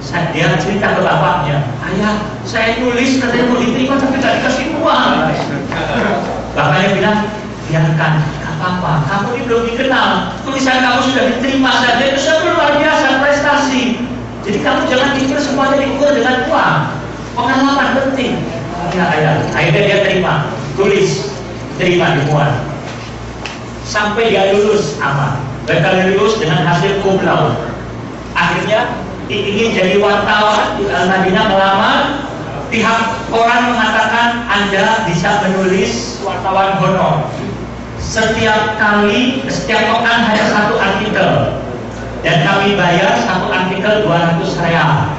Dia cerita ke bapaknya, ayah, saya nulis katanya mau diterima tapi tidak dikasih uang. Bapaknya bilang, biarkan, gak apa-apa, kamu ini belum dikenal, tulisan kamu sudah diterima saja, itu sudah luar biasa prestasi. Jadi kamu jangan pikir semuanya diukur dengan uang. Pengalaman penting. Ya ayah, akhirnya dia terima, tulis, terima dimuat. Sampai dia lulus Amar. Berkeliling dengan hasil cum laude. Akhirnya ingin jadi wartawan di Al-Madinah melamar. Pihak koran mengatakan Anda bisa menulis wartawan honor. Setiap pekan hanya satu artikel, dan kami bayar satu artikel 200 real.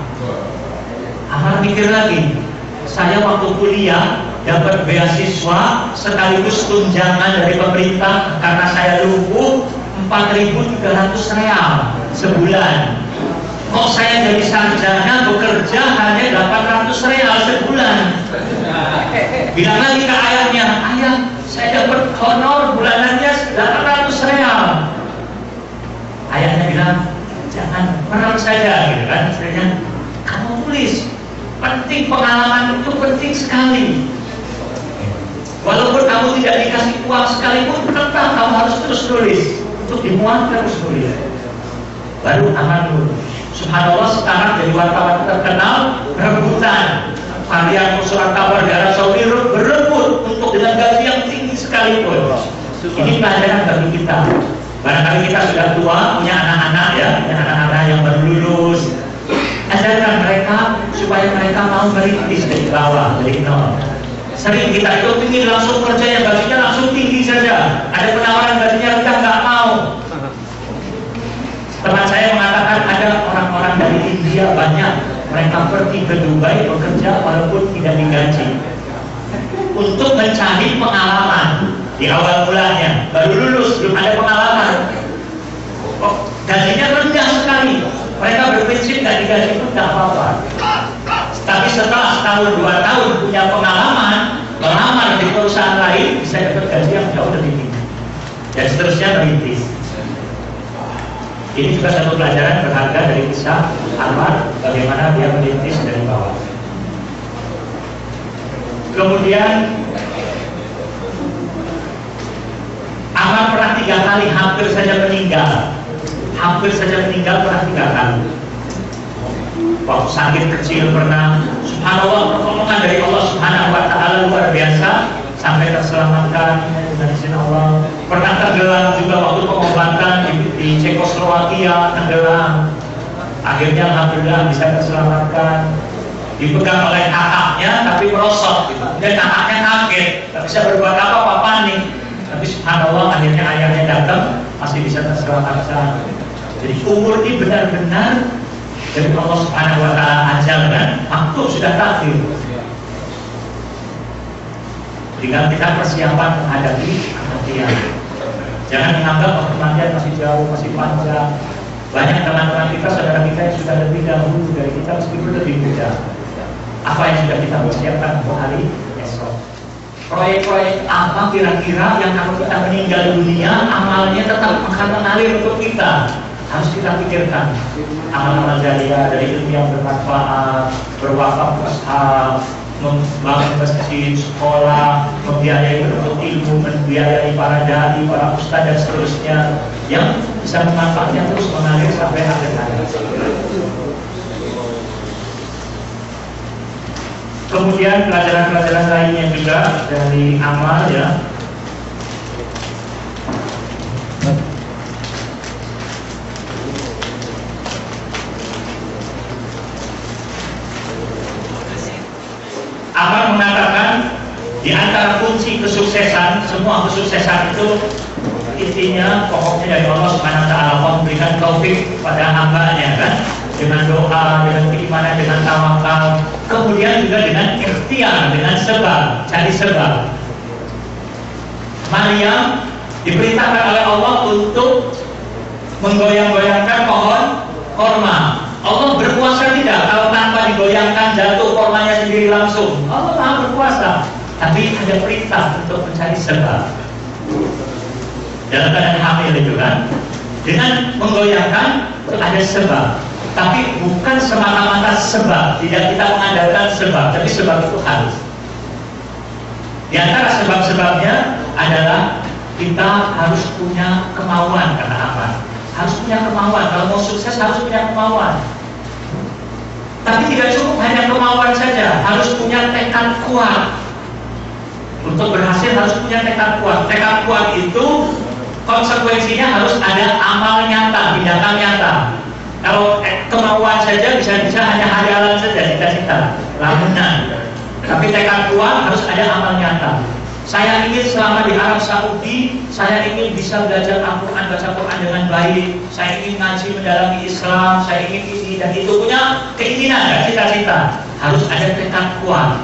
Amar mikir lagi, saya waktu kuliah dapat beasiswa sekaligus tunjangan dari pemerintah karena saya lumpuh 4.300 real sebulan. Kok saya jadi sarjana bekerja hanya 800 real sebulan? Bilang lagi ke ayahnya, ayah saya dapat honor bulanannya 800 real. Ayahnya bilang, jangan perang saja, gitu kan? Istilahnya, kamu tulis, penting, pengalaman itu penting sekali. Walaupun kamu tidak dikasih uang sekalipun, tetap kamu harus terus tulis. Untuk dimuat terus tulis. Baru aman dulu. Subhanallah, sekarang jadi wartawan terkenal, rebutan. Harian surat kabar daerah Saudi berebut untuk dengan gaji yang tinggi sekalipun. Ini pelajaran bagi kita. Barangkali kita sudah tua, punya anak-anak ya, punya anak-anak yang baru lulus. Ajarkan mereka supaya mereka mau merintis dari bawah, dari nol. Sering kita itu ingin langsung kerja yang gajinya langsung tinggi saja. Ada penawaran gajinya rendah, nggak mau. Teman saya mengatakan ada orang-orang dari India banyak, mereka pergi ke Dubai bekerja walaupun tidak digaji untuk mencari pengalaman di awal mulanya, baru lulus belum ada pengalaman. Gajinya rendah sekali, mereka berprinsip nggak digaji pun nggak apa-apa. Tapi setelah setahun 2 tahun punya pengalaman, melamar di perusahaan lain bisa dapat gaji yang jauh lebih tinggi dan seterusnya merintis. Ini juga satu pelajaran berharga dari kisah Ammar, bagaimana dia merintis dari bawah. Kemudian Ammar pernah 3 kali hampir saja meninggal. Pernah 3 kali. Waktu sakit kecil pernah, subhanallah, pertolongan dari Allah Subhanahu wa Ta'ala luar biasa sampai terselamatkan dengan izin Allah. Pernah tenggelam juga waktu pengobatan di Cekoslowakia, tenggelam. Akhirnya alhamdulillah bisa terselamatkan. Dipegang oleh kakaknya tapi merosot gitu. Dan kakaknya kaget, tak bisa berbuat apa-apa, panik. Tapi subhanallah akhirnya ayahnya datang, masih bisa terselamatkan. Jadi umur ini benar-benar dari Allah Subhanahu wa Ta'ala ajalkan, waktu sudah takdir. Tinggal kita persiapan menghadapi kematian. Jangan menganggap kematian masih jauh, masih panjang. Banyak teman-teman kita, saudara kita yang sudah lebih dahulu dari kita meskipun lebih muda. Apa yang sudah kita persiapkan untuk hari esok? Proyek-proyek apa kira-kira yang kalau kita meninggal dunia amalnya tetap akan mengalir untuk kita? Harus kita pikirkan. Amal-amal jariah dari ilmu yang bermanfaat, berwakaf ashab, membangun masjid, sekolah, membiayai penuntut ilmu, membiayai para dai, para ustaz dan seterusnya yang bisa memanfaatnya terus mengalir sampai akhir hayat. Kemudian pelajaran-pelajaran lainnya juga dari amal ya. Amal mengatakan di antara kunci kesuksesan, semua kesuksesan itu intinya pokoknya dari Allah Subhanahu wa Ta'ala memberikan taufik pada hambanya kan, dengan doa, dengan keimanan, dengan tawakal, kemudian juga dengan ikhtiar, dengan sebab, cari sebab. Maryam diperintahkan oleh Allah untuk menggoyang-goyangkan pohon korma. Allah berkuasa tidak kalau tanpa digoyangkan jatuh kormanya sendiri langsung. Allah Maha berkuasa, tapi ada perintah untuk mencari sebab. Dalam keadaan hamil itu kan, dengan menggoyangkan ada sebab, tapi bukan semata-mata sebab. Tidak kita mengandalkan sebab, tapi sebab itu harus. Di antara sebab-sebabnya adalah kita harus punya kemauan, kata apa? Harus punya kemauan. Kalau mau sukses harus punya kemauan. Tapi tidak cukup hanya kemauan saja, harus punya tekad kuat. Untuk berhasil harus punya tekad kuat. Tekad kuat itu konsekuensinya harus ada amal nyata, tindakan nyata. Kalau kemauan saja bisa hanya hayalan saja, cita-cita, lamunan. Tapi tekad kuat harus ada amal nyata. Saya ingin selama di Arab Saudi, saya ingin bisa belajar Al-Quran, baca Quran dengan baik. Saya ingin ngaji mendalami Islam, saya ingin ini dan itu, punya keinginan, cita-cita. Harus ada tekad kuat.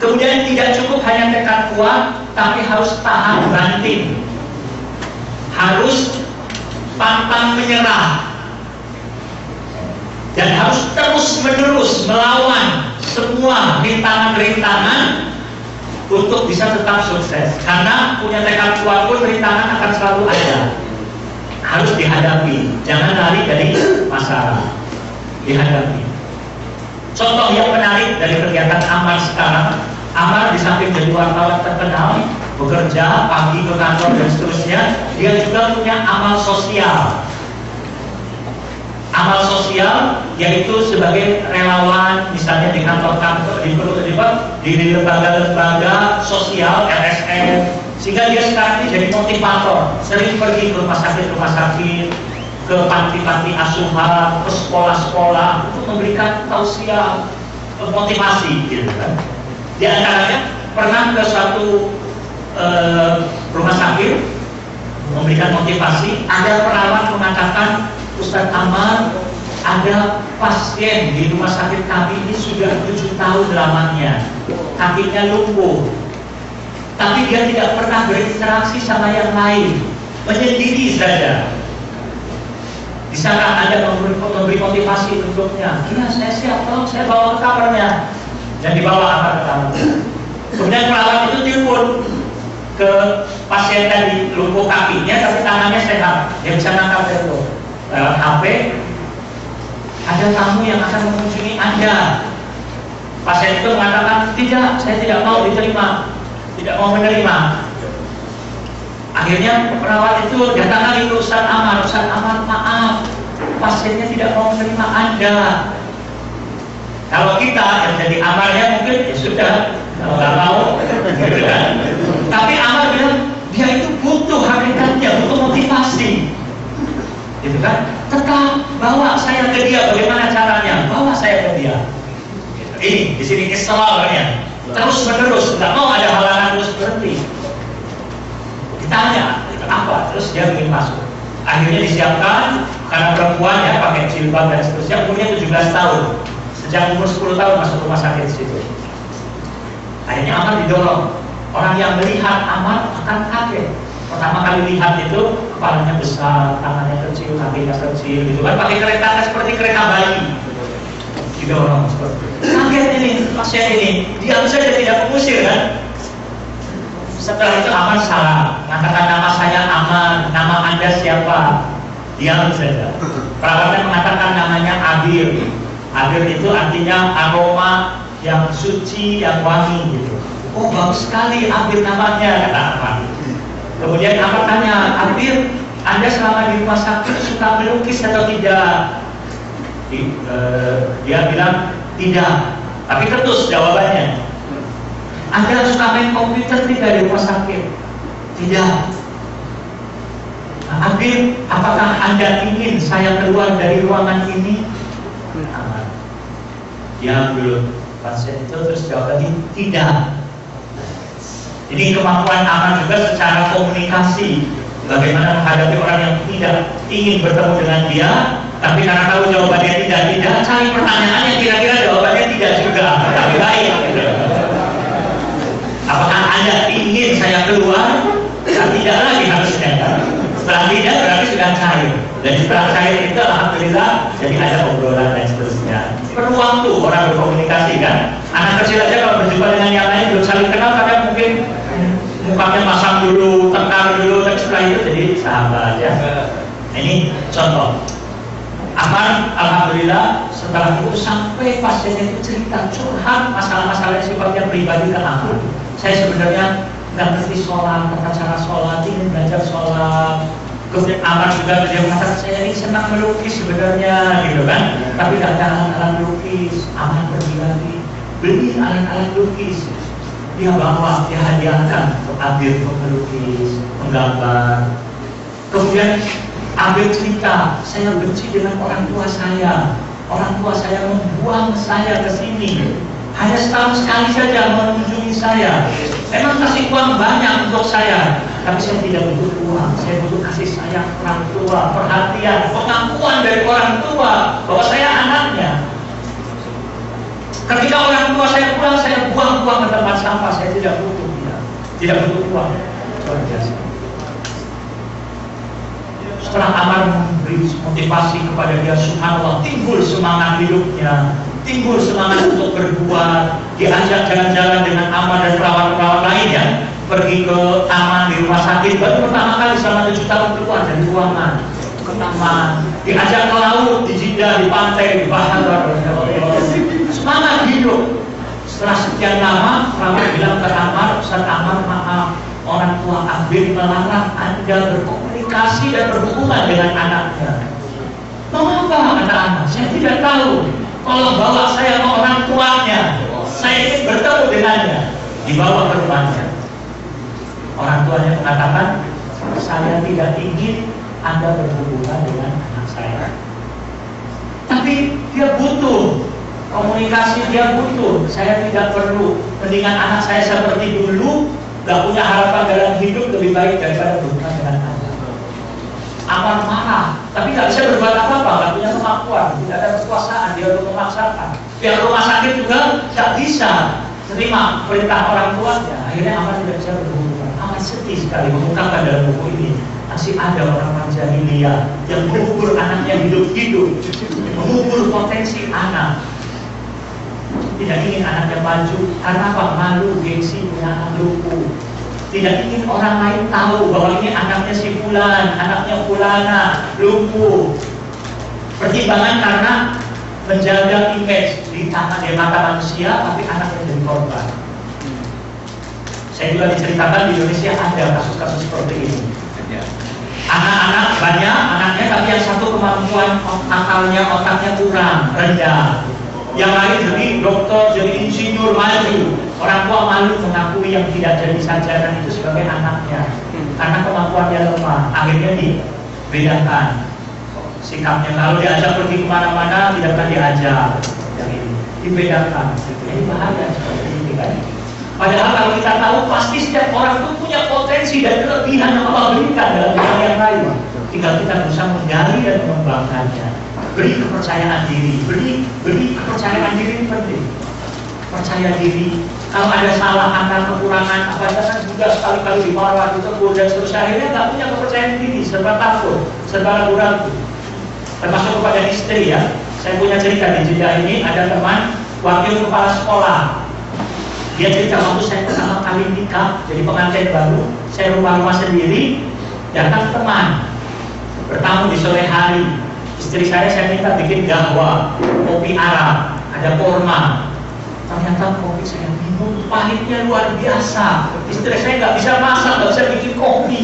Kemudian tidak cukup hanya tekad kuat, tapi harus tahan banting. Harus pantang menyerah. Dan harus terus-menerus melawan semua rintangan-rintangan untuk bisa tetap sukses. Karena punya tekad kuat pun rintangan akan selalu ada. Harus dihadapi. Jangan lari dari masalah. Dihadapi. Contoh yang menarik dari kegiatan Ammar sekarang, Ammar di samping jadi wartawan terkenal, bekerja pagi ke kantor dan seterusnya, dia juga punya amal sosial. Amal sosial yaitu sebagai relawan, misalnya di kantor-kantor, di lembaga-lembaga sosial, LSM, sehingga dia sekarang ini jadi motivator, sering pergi ke rumah sakit, ke panti-panti asuhan, ke sekolah-sekolah untuk memberikan tausiah, motivasi, gitu kan. Di antaranya pernah ke suatu rumah sakit memberikan motivasi, ada perawat mengatakan, Ustadz Ammar, ada pasien di rumah sakit kami ini sudah 7 tahun lamanya, kakinya lumpuh, tapi dia tidak pernah berinteraksi sama yang lain, menyendiri saja. Di sana ada memberi motivasi untuknya. Iya, saya siap, tolong saya bawa ke kamarnya. Dan dibawa Ammar ke kamarnya. Kemudian perawat itu telepon ke pasien tadi, lumpuh kakinya tapi tangannya sehat, dia bisa ngangkat telepon lewat HP. Ada tamu yang akan mengunjungi Anda. Pasien itu mengatakan, tidak, saya tidak mau diterima, tidak mau menerima. Akhirnya perawat itu datang lagi ke Ustadz Ammar. Ustadz Ammar, maaf, pasiennya tidak mau menerima Anda. Kalau kita yang jadi Ammarnya mungkin ya sudah, nggak mau, gitu kan. Tapi Ammar bilang, dia itu butuh hakikatnya, butuh motivasi, gitu kan. Tetap bawa saya ke dia, bagaimana caranya? Bawa saya ke dia. Ini di sini istilahnya terus menerus, nggak mau ada halangan, terus berhenti. Ditanya, itu apa? Terus dia ingin masuk. Akhirnya disiapkan, karena perempuan ya pakai jilbab dan seterusnya, umurnya 17 tahun. Sejak umur 10 tahun masuk rumah sakit di situ. Akhirnya Ammar didorong. Orang yang melihat Ammar akan kaget. Pertama kali lihat itu kepalanya besar, tangannya kecil, kakinya kecil, gitu kan. Pakai kereta seperti kereta bayi. Didorong seperti itu. Kaget ini pasien ini. Diam saja tidak mengusir kan. Setelah itu Ammar salah, mengatakan nama saya Ammar, nama Anda siapa? Diam saja. Perawatnya mengatakan namanya Abir. Abir itu artinya aroma yang suci, yang wangi gitu. Oh, bagus sekali Abir namanya, kata Ammar. Kemudian Ammar tanya, Abir, Anda selama di rumah sakit suka melukis atau tidak? Dia bilang tidak, tapi terus jawabannya. Anda suka main komputer tidak di rumah sakit? Tidak. Nah, Abir, apakah Anda ingin saya keluar dari ruangan ini? Ammar diam dulu. Pasien itu terus jawab lagi, tidak. Ini kemampuan Ammar juga secara komunikasi, bagaimana menghadapi orang yang tidak ingin bertemu dengan dia, tapi karena tahu jawabannya tidak, cari pertanyaan yang kira-kira jawabannya tidak juga, tapi baik. Apakah Anda ingin saya keluar? Nah, tidak lagi harusnya. Setelah tidak berarti sudah cair. Dan setelah cair itu alhamdulillah jadi ada obrolan dan seterusnya. Perlu waktu orang berkomunikasi kan. Anak kecil aja kalau berjumpa dengan yang lain belum saling kenal, kadang mungkin mukanya masang dulu, tengkar dulu, tapi setelah itu jadi sahabat ya. Ini contoh. Ammar alhamdulillah setelah itu sampai pasiennya itu cerita curhat masalah-masalah sifatnya pribadi ke Ammar. Saya sebenarnya nggak ngerti sholat, tata cara sholat, ingin belajar sholat. Kemudian Ammar juga dia mengatakan saya ini senang melukis sebenarnya, gitu kan? Tapi nggak ada alat-alat lukis. Ammar pergi lagi beli alat-alat lukis. dia bawa, dia hadiahkan untuk Abir pelukis, penggambar. Kemudian Abir cerita, saya benci dengan orang tua saya. Orang tua saya membuang saya ke sini. Hanya setahun sekali saja mengunjungi saya. Memang kasih uang banyak untuk saya, tapi saya tidak butuh uang. Saya butuh kasih sayang orang tua, perhatian, pengakuan dari orang tua bahwa saya anaknya. Ketika orang tua saya pulang, saya buang-buang ke tempat sampah. Saya tidak butuh dia, tidak butuh uang. Luar biasa. Setelah Amar memberi motivasi kepada dia, subhanallah, timbul semangat hidupnya, timbul semangat untuk berbuat. Diajak jalan-jalan dengan Amar dan perawat-perawat lainnya, pergi ke taman di rumah sakit. Baru pertama kali selama 7 tahun keluar dari ruangan ke taman. Diajak ke laut, di Jeddah, di pantai, di bahar. Semangat hidup. Setelah sekian lama, perawat bilang ke Amar, Ustaz Amar, maaf, orang tua Abir melarang Anda berkomunikasi dan berhubungan dengan anaknya. Mengapa anak-anak? Saya tidak tahu. Kalau bawa saya ke orang tuanya, saya ingin bertemu dengannya. Dibawa ke rumahnya. Orang tuanya mengatakan, saya tidak ingin Anda berhubungan dengan anak saya. Tapi dia butuh komunikasi, dia butuh. Saya tidak perlu. Mendingan anak saya seperti dulu, gak punya harapan dalam hidup, lebih baik daripada berhubungan dengan Anda. Amar marah, tapi gak bisa berbuat apa-apa, gak punya kemampuan, tidak ada kekuasaan, dia untuk memaksakan. Pihak rumah sakit juga gak bisa terima perintah orang tuanya. Akhirnya Amar tidak bisa berhubungan. Amar sedih sekali mengungkapkan dalam buku ini, masih ada orang-orang jahiliyah yang mengubur anaknya hidup-hidup, mengubur potensi anak. Tidak ingin anaknya maju, karena apa? Malu, gengsi punya anak lumpuh. Tidak ingin orang lain tahu bahwa ini anaknya si fulan, anaknya fulana, lumpuh. Pertimbangan karena menjaga image di mata manusia, tapi anaknya jadi korban. Saya juga diceritakan di Indonesia ada kasus-kasus seperti ini. Anak-anak banyak anaknya, tapi yang satu kemampuan akalnya, otaknya kurang, rendah. Yang lain jadi dokter, jadi insinyur, maju. Orang tua malu mengakui yang tidak jadi sarjana itu sebagai anaknya, karena kemampuannya lemah. Akhirnya dibedakan sikapnya. Kalau diajak pergi kemana-mana, tidak akan diajak. Yang ini dibedakan. Jadi bahaya seperti ini kan. Padahal kalau kita tahu, pasti setiap orang itu punya potensi dan kelebihan yang Allah berikan dalam bidang yang lain. Tinggal kita berusaha menggali dan mengembangkannya. Beri kepercayaan diri, beri kepercayaan diri ini penting. Percaya diri. Kalau ada salah, angka kekurangan, apa jangan juga sekali-kali dimarah, ditegur dan seterusnya. Akhirnya nggak punya kepercayaan diri, serba takut, serba ragu-ragu. Termasuk kepada istri ya. Saya punya cerita di Jeddah ini, ada teman wakil kepala sekolah. Dia cerita waktu saya pertama kali nikah, jadi pengantin baru, saya rumah-rumah sendiri, datang teman, bertamu di sore hari. Istri saya minta bikin gahwa, kopi Arab, ada kurma. Ternyata kopi saya minum pahitnya luar biasa. Istri saya nggak bisa masak, nggak bisa bikin kopi.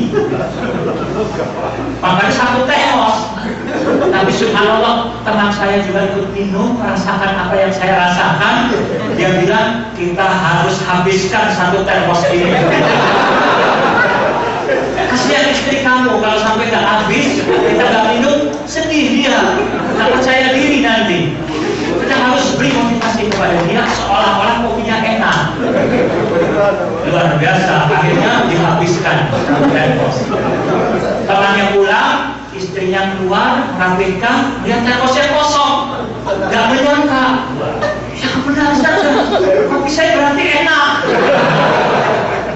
Makanya 1 temos. Tapi subhanallah, teman saya juga ikut minum, merasakan apa yang saya rasakan. Dia bilang, kita harus habiskan 1 termos ini. Kasihan istri kamu, kalau sampai nggak habis, kita nggak minum, sedih dia, nggak percaya diri nanti. Kita harus beri motivasi kepada dia, seolah-olah kopinya enak. Luar biasa, akhirnya dihabiskan. Temannya pulang, istrinya keluar, merapikan, lihat termosnya kosong, nggak menyangka. Ya benar saja, kopi saya berarti enak.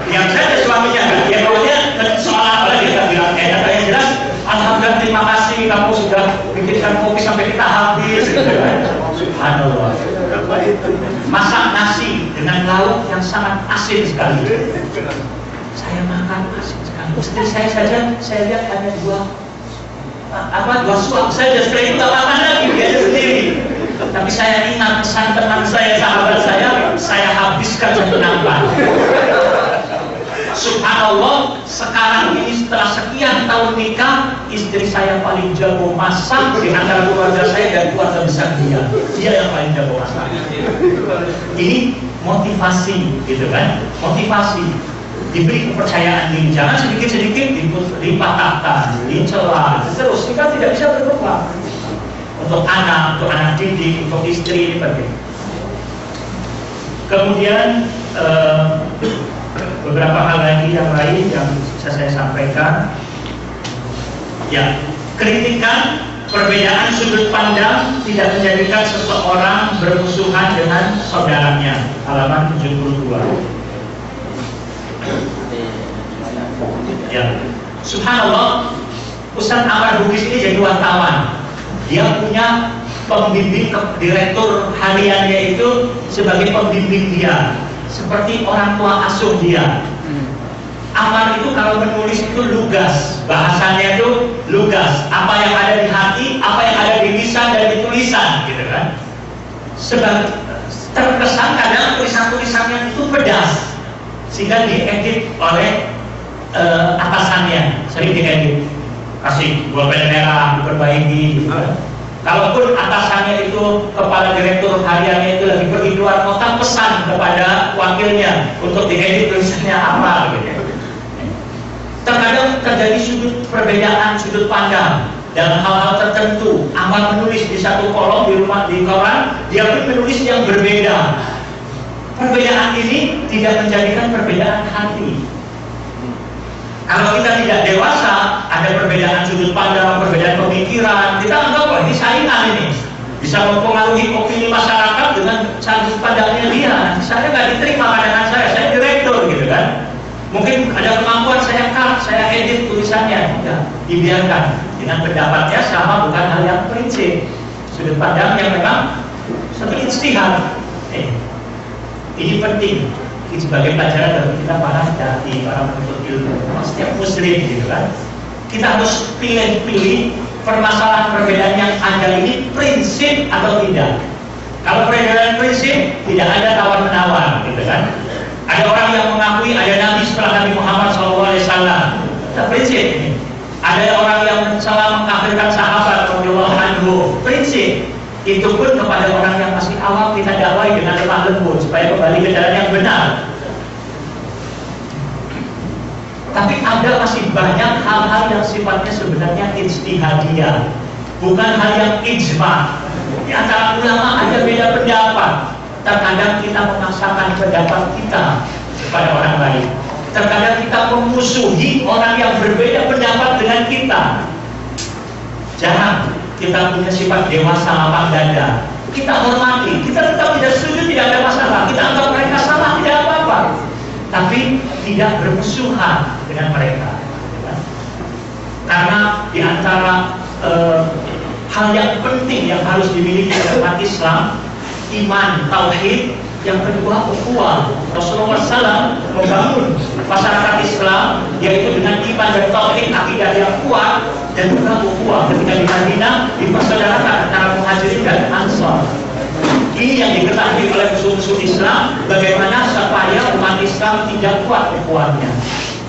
Yang saya ada suaminya, dia pokoknya seolah-olah dia tak bilang enak, yang jelas alhamdulillah terima kasih kamu sudah bikinkan kopi sampai kita habis. Subhanallah. Masak nasi dengan lauk yang sangat asin sekali. Saya makan asin sekali. Istri saya saja, saya lihat hanya dua suap saja. Setelah itu tak makan lagi, dia sendiri. Tapi saya ingat pesan teman saya, sahabat saya habiskan sebenarnya. Subhanallah, sekarang ini setelah sekian tahun nikah, istri saya paling jago masak di antara keluarga saya dan keluarga besar dia. Dia yang paling jago masak. Ini motivasi, gitu kan? Motivasi. Diberi kepercayaan diri. Jangan sedikit-sedikit dipatahkan, dicela, terus kita tidak bisa berkembang. Untuk anak didik, untuk istri, ini penting. Kemudian beberapa hal lagi yang lain yang bisa saya sampaikan. Ya, kritikan perbedaan sudut pandang tidak menjadikan seseorang bermusuhan dengan saudaranya. Halaman 72. Ya, subhanallah, Ustaz Amar Bugis ini jadi wartawan. Dia punya pembimbing, direktur hariannya itu sebagai pembimbing dia, seperti orang tua asuh dia. Amar itu kalau menulis itu lugas, bahasanya itu lugas. Apa yang ada di hati, apa yang ada di lisan dan di tulisan, gitu kan. Sebab terkesan kadang tulisan-tulisannya itu pedas, sehingga diedit oleh atasannya, sering diedit, kasih bolpen merah, diperbaiki, gitu kan. Kalaupun atasannya itu kepala direktur hariannya itu lagi pergi keluar kota, pesan kepada wakilnya untuk diedit tulisannya apa, gitu. Terkadang terjadi perbedaan sudut pandang dalam hal-hal tertentu. Amar menulis di satu kolom di koran, dia pun menulis yang berbeda. Perbedaan ini tidak menjadikan perbedaan hati. Kalau kita tidak dewasa, ada perbedaan sudut pandang, perbedaan pemikiran, kita anggap wah ini saingan ini, bisa mempengaruhi opini masyarakat dengan sudut pandangnya dia. Saya nggak diterima pandangan saya direktur, gitu kan. Mungkin ada kemampuan saya cut, saya edit tulisannya, tidak dibiarkan. Dengan pendapatnya sama, bukan hal yang prinsip. Sudut pandang yang memang seperti ijtihad. Ini penting sebagai pelajaran bagi kita para dai, para penuntut ilmu, setiap muslim, gitu kan. Kita harus pilih-pilih permasalahan perbedaan yang ada ini prinsip atau tidak. Kalau perbedaan prinsip, tidak ada tawar-menawar, gitu kan. Ada orang yang mengakui ada Nabi setelah Nabi Muhammad SAW. Itu prinsip ini. Ada orang yang salah mengkafirkan sahabat radhiyallahu anhu. Prinsip. Itu pun kepada orang yang masih awam kita dakwai dengan lemah lembut supaya kembali ke jalan yang benar. Tapi ada masih banyak hal-hal yang sifatnya sebenarnya ijtihadiyah, bukan hal yang ijma. Di antara ulama ada beda pendapat. Terkadang kita memaksakan pendapat kita kepada orang lain. Terkadang kita memusuhi orang yang berbeda pendapat dengan kita. Jangan kita punya sifat dewasa lapang dada. Kita hormati, kita tetap tidak setuju, tidak ada masalah. Kita anggap mereka salah, tidak apa-apa. Tapi tidak bermusuhan dengan mereka. Karena di antara hal yang penting yang harus dimiliki oleh umat Islam, iman, tauhid, yang kedua ukhuwah. Rasulullah SAW membangun masyarakat Islam yaitu dengan iman dan tauhid, akidah yang kuat, dan juga ukhuwah. Ketika di Madinah dipersaudarakan antara Muhajirin dan Ansar. Ini yang diketahui oleh musuh-musuh Islam, bagaimana supaya umat Islam tidak kuat ukhuwahnya.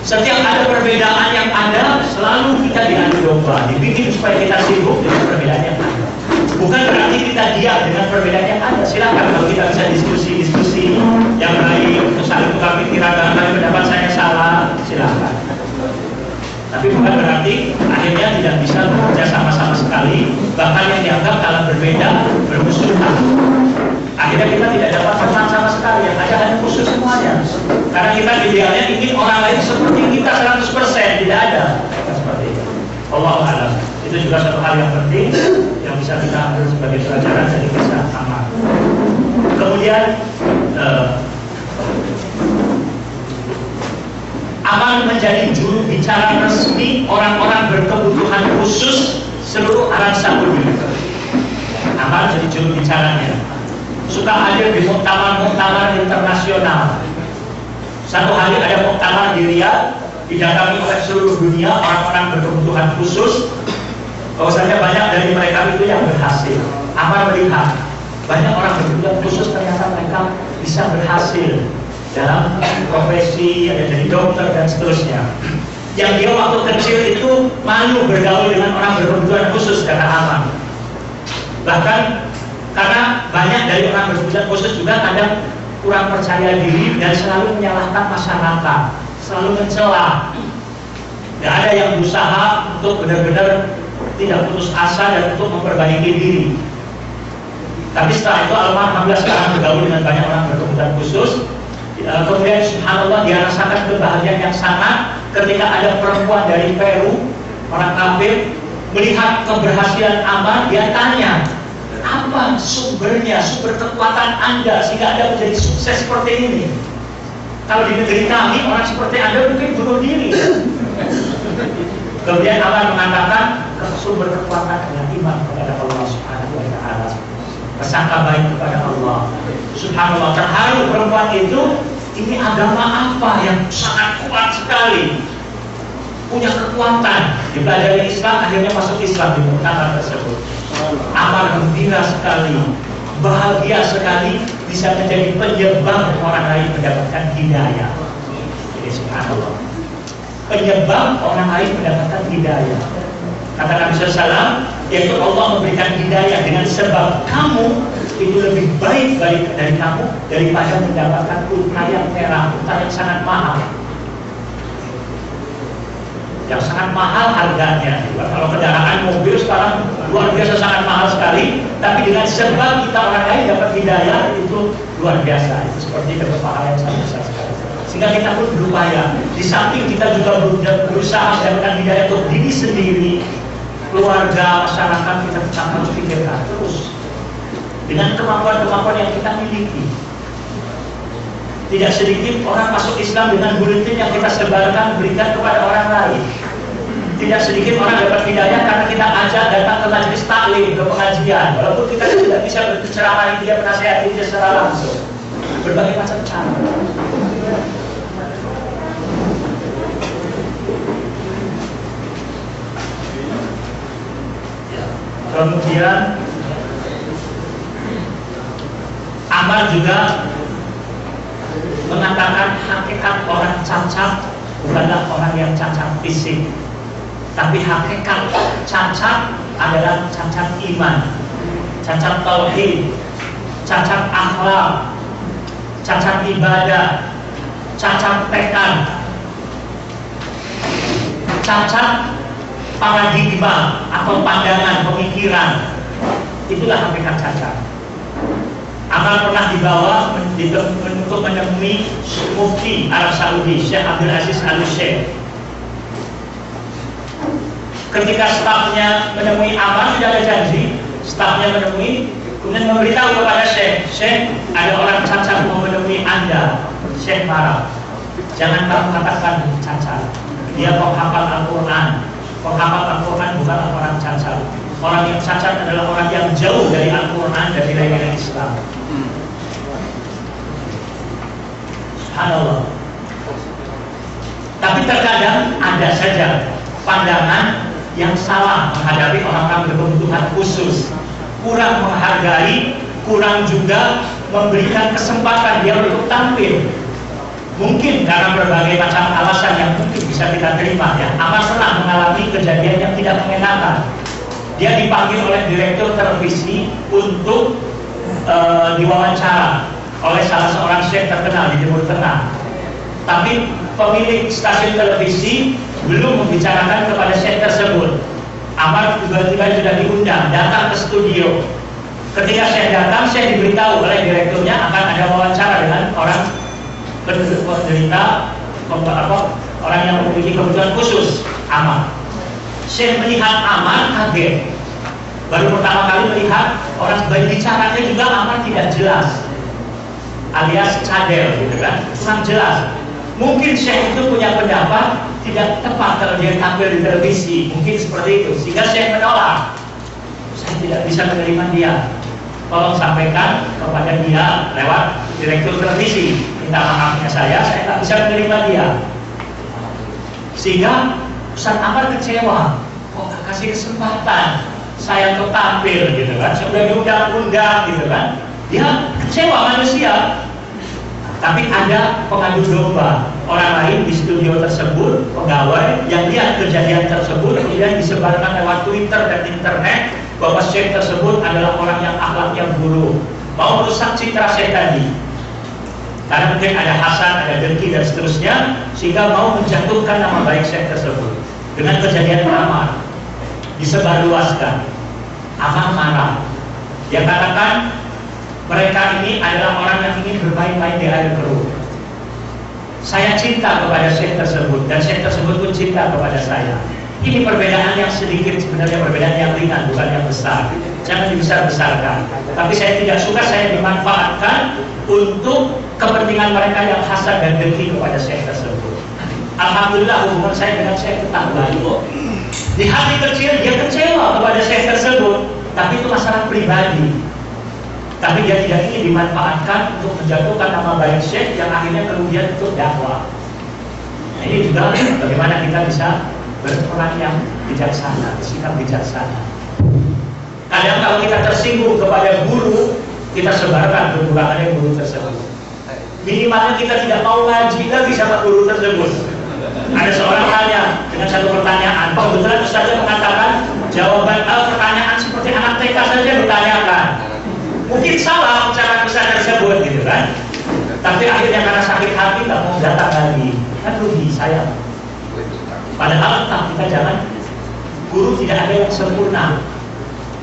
Setiap ada perbedaan yang ada, selalu kita diadu domba, dibikin supaya kita sibuk dengan perbedaan yang ada. Bukan berarti kita diam dengan perbedaan yang ada. Silakan kalau kita bisa diskusi yang baik, untuk saling tukar pikiran, barangkali pendapat saya salah, silakan. Tapi bukan berarti akhirnya tidak bisa bekerja sama-sama sekali, bahkan yang dianggap kalau berbeda bermusuhan. Akhirnya kita tidak dapat teman sama sekali, yang ada hanya musuh semuanya. Karena kita idealnya ingin orang lain seperti kita 100%, tidak ada. Seperti itu. Wallahu a'lam. Itu juga satu hal yang penting yang bisa kita ambil sebagai pelajaran dari kisah Amar. Kemudian Amar menjadi juru bicara resmi orang-orang berkebutuhan khusus seluruh Arab Saudi. Amar jadi juru bicaranya. Suka hadir di muktamar-muktamar internasional. Satu hari ada muktamar di Riyadh, didatangi oleh seluruh dunia orang-orang berkebutuhan khusus. Bahwasanya banyak dari mereka itu yang berhasil. Amar melihat banyak orang berkebutuhan khusus ternyata mereka bisa berhasil dalam profesi, ada jadi dokter dan seterusnya. yang dia waktu kecil itu malu bergaul dengan orang berkebutuhan khusus, kata Amar. Bahkan karena banyak dari orang berkebutuhan khusus juga kadang kurang percaya diri dan selalu menyalahkan masyarakat, selalu mencela. Tidak ada yang berusaha untuk benar-benar tidak putus asa dan untuk memperbaiki diri. Tapi setelah itu alhamdulillah sekarang bergaul dengan banyak orang berkebutuhan khusus. Kemudian subhanallah dia rasakan kebahagiaan yang sangat ketika ada perempuan dari Peru, orang kafir, melihat keberhasilan Amar. Dia tanya, apa sumbernya, sumber kekuatan Anda sehingga Anda menjadi sukses seperti ini? Kalau di negeri kami orang seperti Anda mungkin bunuh diri. Kemudian Amar mengatakan sumber kekuatan adalah iman kepada Allah Subhanahu wa Ta'ala, persangka baik kepada Allah. Subhanallah, terharu perempuan itu. Ini agama apa yang sangat kuat sekali, punya kekuatan. Dipelajari Islam, akhirnya masuk Islam di muktamar tersebut. Amar gembira sekali, bahagia sekali bisa menjadi penyebab orang lain mendapatkan hidayah. Jadi subhanallah, penyebab orang lain mendapatkan hidayah. Kata Nabi SAW, yaitu Allah memberikan hidayah dengan sebab kamu itu lebih baik dari kamu daripada mendapatkan unta yang merah, unta yang sangat mahal. Yang sangat mahal harganya. Kalau kendaraan mobil sekarang luar biasa sangat mahal sekali, tapi dengan sebab kita orang lain dapat hidayah itu luar biasa. Itu seperti pahala yang sangat besar sekali. Sehingga kita pun berupaya. Di samping kita juga berusaha mendapatkan hidayah untuk diri sendiri, keluarga, masyarakat, kita harus pikirkan terus dengan kemampuan-kemampuan yang kita miliki. Tidak sedikit orang masuk Islam dengan buletin yang kita sebarkan, berikan kepada orang lain. Tidak sedikit orang dapat hidayah karena kita ajak datang ke majelis taklim, ke pengajian, walaupun kita tidak bisa berceramah, dia menasihati dia secara langsung. Berbagai macam cara. Kemudian Amar juga mengatakan hakikat orang cacat bukanlah orang yang cacat fisik, tapi hakikat cacat adalah cacat iman, cacat tauhid, cacat akhlak, cacat ibadah, cacat tekad, cacat paradigma atau pandangan pemikiran. Itulah hakikat cacat. Amar pernah dibawa untuk menemui Mufti Arab Saudi, Syekh Abdul Aziz Al-Sheikh. Ketika stafnya menemui Amar, tidak ada janji. Stafnya menemui, kemudian memberitahu kepada Syekh, ada orang cacat mau menemui Anda. Syekh marah, jangan kamu katakan cacat. Dia penghafal Al-Quran. Penghafal Al-Quran bukanlah orang cacat. Orang yang cacat adalah orang yang jauh dari Al-Quran dan nilai-nilai Islam. Subhanallah. Tapi terkadang ada saja pandangan yang salah menghadapi orang-orang berkebutuhan khusus, kurang menghargai, kurang juga memberikan kesempatan dia untuk tampil. Mungkin karena berbagai macam alasan yang mungkin bisa kita terima ya. Amar pernah mengalami kejadian yang tidak mengenakan. Dia dipanggil oleh direktur televisi untuk diwawancara oleh salah seorang syekh terkenal di Timur Tengah. Tapi pemilik stasiun televisi belum membicarakan kepada syekh tersebut. Amar tiba-tiba sudah diundang datang ke studio. Ketika syekh datang, syekh diberitahu oleh direkturnya akan ada wawancara dengan orang penderita, orang yang memiliki kebutuhan khusus, Amar. Syekh melihat Amar kaget. Baru pertama kali melihat orang bicaranya juga Amar tidak jelas, alias cadel gitu kan, kurang jelas. Mungkin Syekh itu punya pendapat tidak tepat kalau dia tampil di televisi, mungkin seperti itu. Sehingga Syekh menolak. Saya tidak bisa menerima dia. Tolong sampaikan kepada dia lewat direktur televisi. Minta maafnya saya tak bisa menerima dia. Sehingga Ustaz Amar kecewa, kok gak kasih kesempatan saya untuk tampil gitu kan, sudah diundang-undang gitu kan. Dia kecewa manusia. Tapi ada pengadu domba, orang lain di studio tersebut, pegawai yang lihat kejadian tersebut, kemudian disebarkan lewat Twitter dan internet bahwa syekh tersebut adalah orang yang akhlaknya buruk, mau merusak citra syekh tadi. Karena mungkin ada hasad, ada dengki dan seterusnya, sehingga mau menjatuhkan nama baik syekh tersebut. Dengan kejadian Ammar disebarluaskan, Ammar marah. Dia katakan mereka ini adalah orang yang ingin bermain-main di air keruh. Saya cinta kepada syekh tersebut dan syekh tersebut pun cinta kepada saya. Ini perbedaan yang sedikit, sebenarnya perbedaan yang ringan, bukan yang besar. Jangan dibesar-besarkan. Tapi saya tidak suka saya dimanfaatkan untuk kepentingan mereka yang hasad dan dengki kepada syekh tersebut. Alhamdulillah hubungan saya dengan syekh tetap baik. Di hati kecil dia kecewa kepada syekh tersebut, tapi itu masalah pribadi. Tapi dia tidak ingin dimanfaatkan untuk menjatuhkan nama baik syekh yang akhirnya kemudian untuk dakwah. Nah, ini juga bagaimana kita bisa berperan yang bijaksana, bersikap bijaksana. Kadang kalau kita tersinggung kepada guru, kita sebarkan kekurangannya guru tersebut. Minimalnya kita tidak mau ngaji lagi sama guru tersebut. Ada seorang tanya dengan satu pertanyaan, kebetulan Ustaznya mengatakan jawaban pertanyaan seperti anak TK saja bertanyakan. Mungkin salah ucapan Ustaz tersebut gitu kan. Tapi akhirnya karena sakit hati tak mau datang lagi. Kan rugi saya. Padahal kita jangan, guru tidak ada yang sempurna.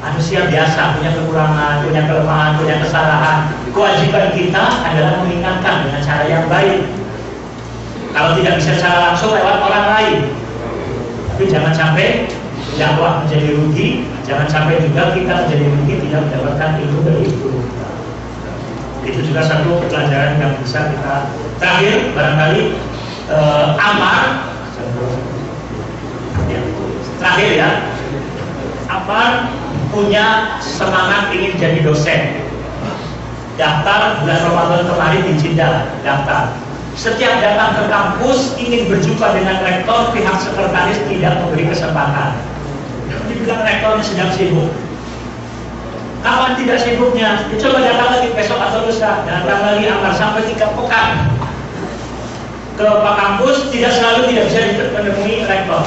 Manusia biasa, punya kekurangan, punya kelemahan, punya kesalahan. Kewajiban kita adalah mengingatkan dengan cara yang baik. Kalau tidak bisa secara langsung lewat orang lain. Tapi jangan sampai dakwah menjadi rugi, jangan sampai juga kita menjadi rugi tidak mendapatkan ilmu dari guru. Itu juga satu pelajaran yang bisa kita. Terakhir barangkali Ammar, ya, terakhir ya, Ammar punya semangat ingin jadi dosen. Daftar bulan Ramadan kemarin di Jeddah, daftar. Setiap datang ke kampus ingin berjumpa dengan rektor, pihak sekretaris tidak memberi kesempatan. Dibilang rektornya sedang sibuk. Kapan tidak sibuknya? Ya, coba datang lagi besok atau lusa. Datang lagi Ammar sampai 3 pekan ke Pak kampus, tidak selalu tidak bisa menemui rektor.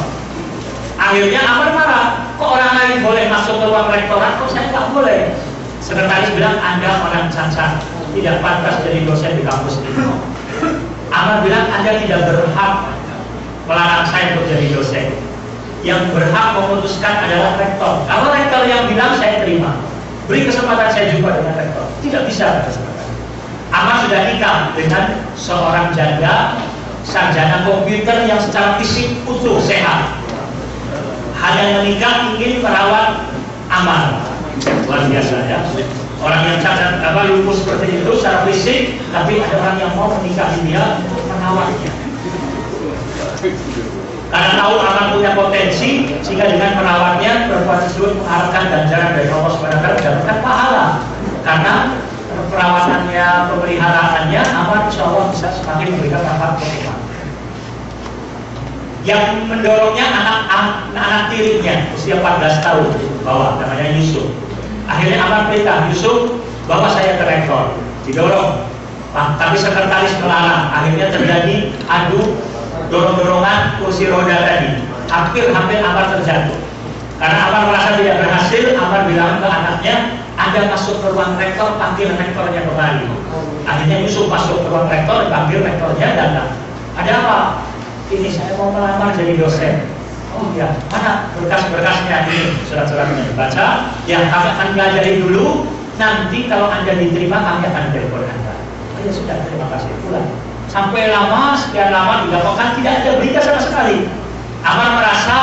Akhirnya Ammar marah. Kok orang lain boleh masuk ke ruang rektorat, kok saya nggak boleh? Sekretaris bilang Anda orang cacat, tidak pantas jadi dosen di kampus ini. Ammar bilang Anda tidak berhak melarang saya untuk jadi dosen. Yang berhak memutuskan adalah rektor. Kalau rektor yang bilang saya terima, beri kesempatan saya jumpa dengan rektor. Tidak bisa kesempatan. Ammar sudah nikah dengan seorang janda sarjana komputer yang secara fisik utuh sehat. Hanya menikah ingin merawat Ammar. Luar biasa ya. Orang yang cacat lumpuh seperti itu secara fisik, tapi ada orang yang mau menikahi dia untuk merawatnya. Karena tahu Ammar punya potensi, sehingga dengan merawatnya perempuan tersebut mengharapkan ganjaran dari Allah SWT, mendapatkan pahala. Karena perawatannya, pemeliharaannya, Ammar insya Allah bisa semakin memberikan manfaat untuk yang mendorongnya anak tirinya usia 14 tahun bawah, namanya Yusuf. Akhirnya Ammar perintah Yusuf bawa saya ke rektor, didorong. Tapi sekretaris melarang. Akhirnya terjadi adu dorong-dorongan kursi roda tadi. Hampir Ammar terjatuh. Karena Ammar merasa tidak berhasil, Ammar bilang ke anaknya, Anda masuk ke ruang rektor, panggil rektornya kembali. Akhirnya Yusuf masuk ke ruang rektor, panggil rektornya datang. Ada apa? Ini saya mau melamar jadi dosen. Oh ya, mana berkas-berkasnya ini? Surat-suratnya dibaca. Ya, kami akan pelajari dulu. Nanti kalau Anda diterima, kami akan telepon Anda. Oh ya sudah, terima kasih. Pulang. Sampai lama, sekian lama, 3 pekan tidak ada berita sama sekali. Ammar merasa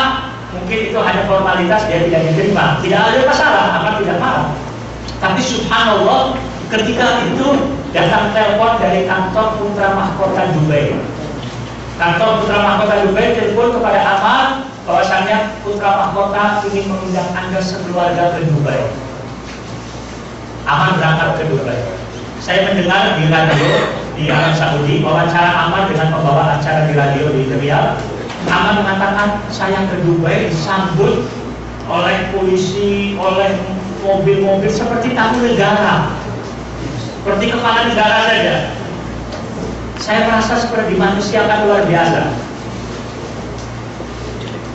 mungkin itu hanya formalitas, dia tidak diterima. Tidak ada masalah, Ammar tidak marah. Tapi subhanallah, ketika itu datang telepon dari kantor Putra Mahkota Dubai. Kantor Putra Mahkota Dubai telepon kepada Ammar bahwasannya Putra Mahkota ingin mengundang Anda sekeluarga ke Dubai. Ammar berangkat ke Dubai. Saya mendengar di radio di Arab Saudi wawancara Ammar dengan pembawa acara di radio di Riyadh. Ammar mengatakan saya ke Dubai disambut oleh polisi, oleh mobil-mobil seperti tamu negara, seperti kepala negara saja. Saya merasa seperti manusia kan luar biasa.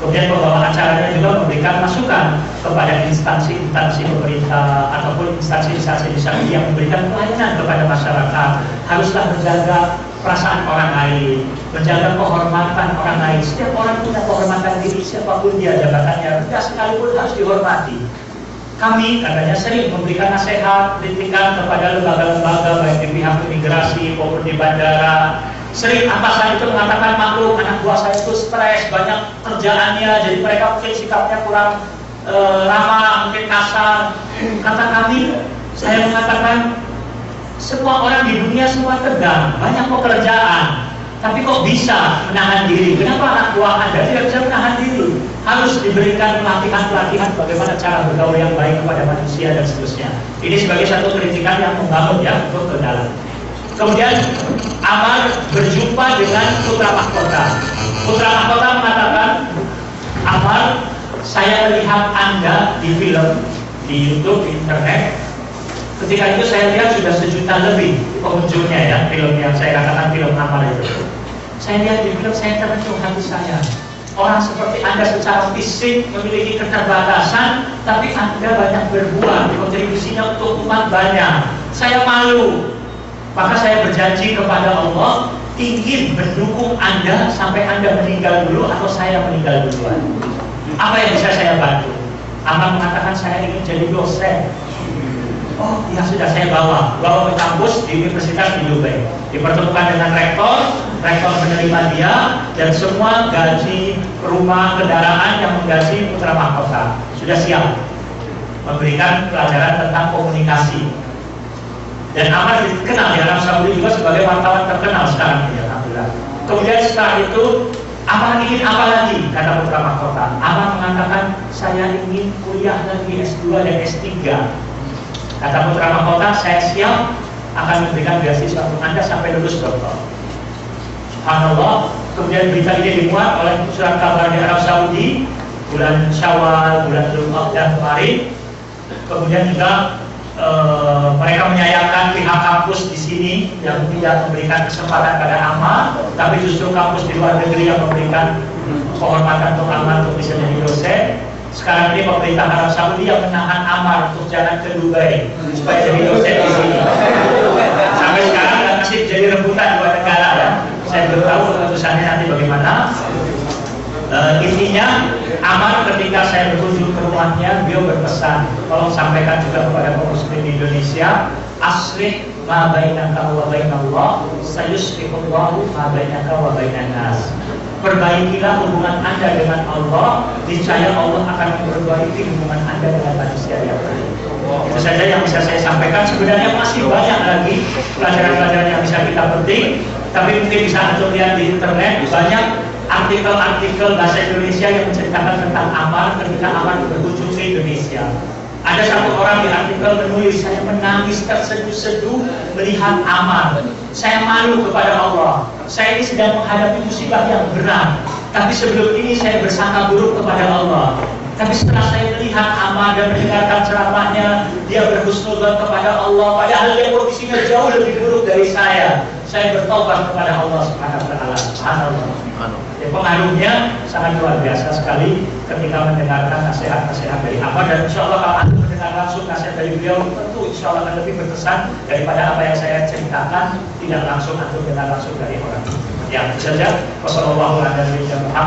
Kemudian pembawa acaranya juga memberikan masukan kepada instansi-instansi pemerintah ataupun instansi-instansi yang memberikan pelayanan kepada masyarakat. Haruslah menjaga perasaan orang lain, menjaga kehormatan orang lain. Setiap orang punya kehormatan diri, siapapun dia jabatannya, rendah sekalipun harus dihormati. Kami katanya sering memberikan nasihat, kritikan kepada lembaga-lembaga baik di pihak imigrasi maupun di bandara. Sering atasan itu mengatakan, maklum anak buah saya itu stres, banyak kerjaannya, jadi mereka mungkin sikapnya kurang ramah, mungkin kasar. Kata kami, saya mengatakan, semua orang di dunia semua tegang, banyak pekerjaan, tapi kok bisa menahan diri? Kenapa anak buah Anda tidak bisa menahan diri? Harus diberikan pelatihan-pelatihan bagaimana cara bergaul yang baik kepada manusia dan seterusnya. Ini sebagai satu kritikan yang membangun ya untuk ke dalam. Kemudian Amar berjumpa dengan putra mahkota. Putra mahkota mengatakan, Amar, saya melihat Anda di film, di YouTube, di internet. Ketika itu saya lihat sudah 1 juta lebih pengunjungnya ya, film yang saya katakan film Amar itu. Saya lihat di film, saya tersentuh hati saya. Orang seperti Anda secara fisik memiliki keterbatasan, tapi Anda banyak berbuat, kontribusinya untuk umat banyak. Saya malu. Maka saya berjanji kepada Allah, ingin mendukung Anda sampai Anda meninggal dulu atau saya meninggal duluan. Apa yang bisa saya bantu? Amar mengatakan saya ingin jadi dosen. Oh, ya sudah saya bawa ke kampus di Universitas di Dubai. Dipertemukan dengan rektor menerima dia dan semua gaji rumah kendaraan yang menggaji putra mahkota sudah siap memberikan pelajaran tentang komunikasi. Dan Amar dikenal di Arab Saudi juga sebagai wartawan terkenal sekarang ini, alhamdulillah. Kemudian setelah itu Amar ingin apa lagi? Kata putra mahkota. Amar mengatakan saya ingin kuliah lagi S2 dan S3. Kata putra mahkota, saya siap akan memberikan beasiswa untuk Anda sampai lulus doktor. Subhanallah. Kemudian berita ini dimuat oleh surat kabar di Arab Saudi bulan Syawal, bulan Dzulqa'dah kemarin. Kemudian juga mereka menyayangkan pihak kampus di sini yang tidak memberikan kesempatan pada Amar, tapi justru kampus di luar negeri yang memberikan penghormatan untuk Amar untuk bisa jadi dosen. Sekarang ini pemerintah Arab Saudi yang menahan Amar untuk jalan ke Dubai supaya jadi dosen di sini. Sampai sekarang masih jadi rebutan dua negara ya. Saya belum tahu keputusannya nanti bagaimana. Intinya Amar ketika saya berkunjung ke rumahnya, beliau berpesan, tolong sampaikan juga kepada kaum muslim di Indonesia, aslih ma bainaka wa bainallah, sayuslihullahu ma bainaka wa bainan nas. Perbaikilah hubungan Anda dengan Allah, niscaya Allah akan memperbaiki hubungan Anda dengan manusia yang lain. Itu saja yang bisa saya sampaikan. Sebenarnya masih banyak lagi pelajaran-pelajaran yang bisa kita petik, tapi mungkin bisa Anda lihat di internet banyak artikel-artikel bahasa Indonesia yang menceritakan tentang Amar ketika Amar berkunjung ke Indonesia. Ada satu orang di artikel menulis, saya menangis terseduh-seduh melihat Amar. Saya malu kepada Allah. Saya ini sedang menghadapi musibah yang berat, tapi sebelum ini saya bersangka buruk kepada Allah. Tapi setelah saya melihat Amar dan mendengarkan ceramahnya, dia berhusnudzon kepada Allah, padahal dia kondisinya jauh lebih buruk dari saya bertobat kepada Allah Subhanahu wa taala. Subhanallah. Ya, pengaruhnya sangat luar biasa sekali ketika mendengarkan nasihat-nasihat dari Amar, dan insya Allah kalau Anda mendengar langsung nasihat dari beliau, tentu insya Allah akan lebih berkesan daripada apa yang saya ceritakan tidak langsung atau dengar langsung dari orang. Ya, itu saja. Wassalamualaikum warahmatullahi wabarakatuh.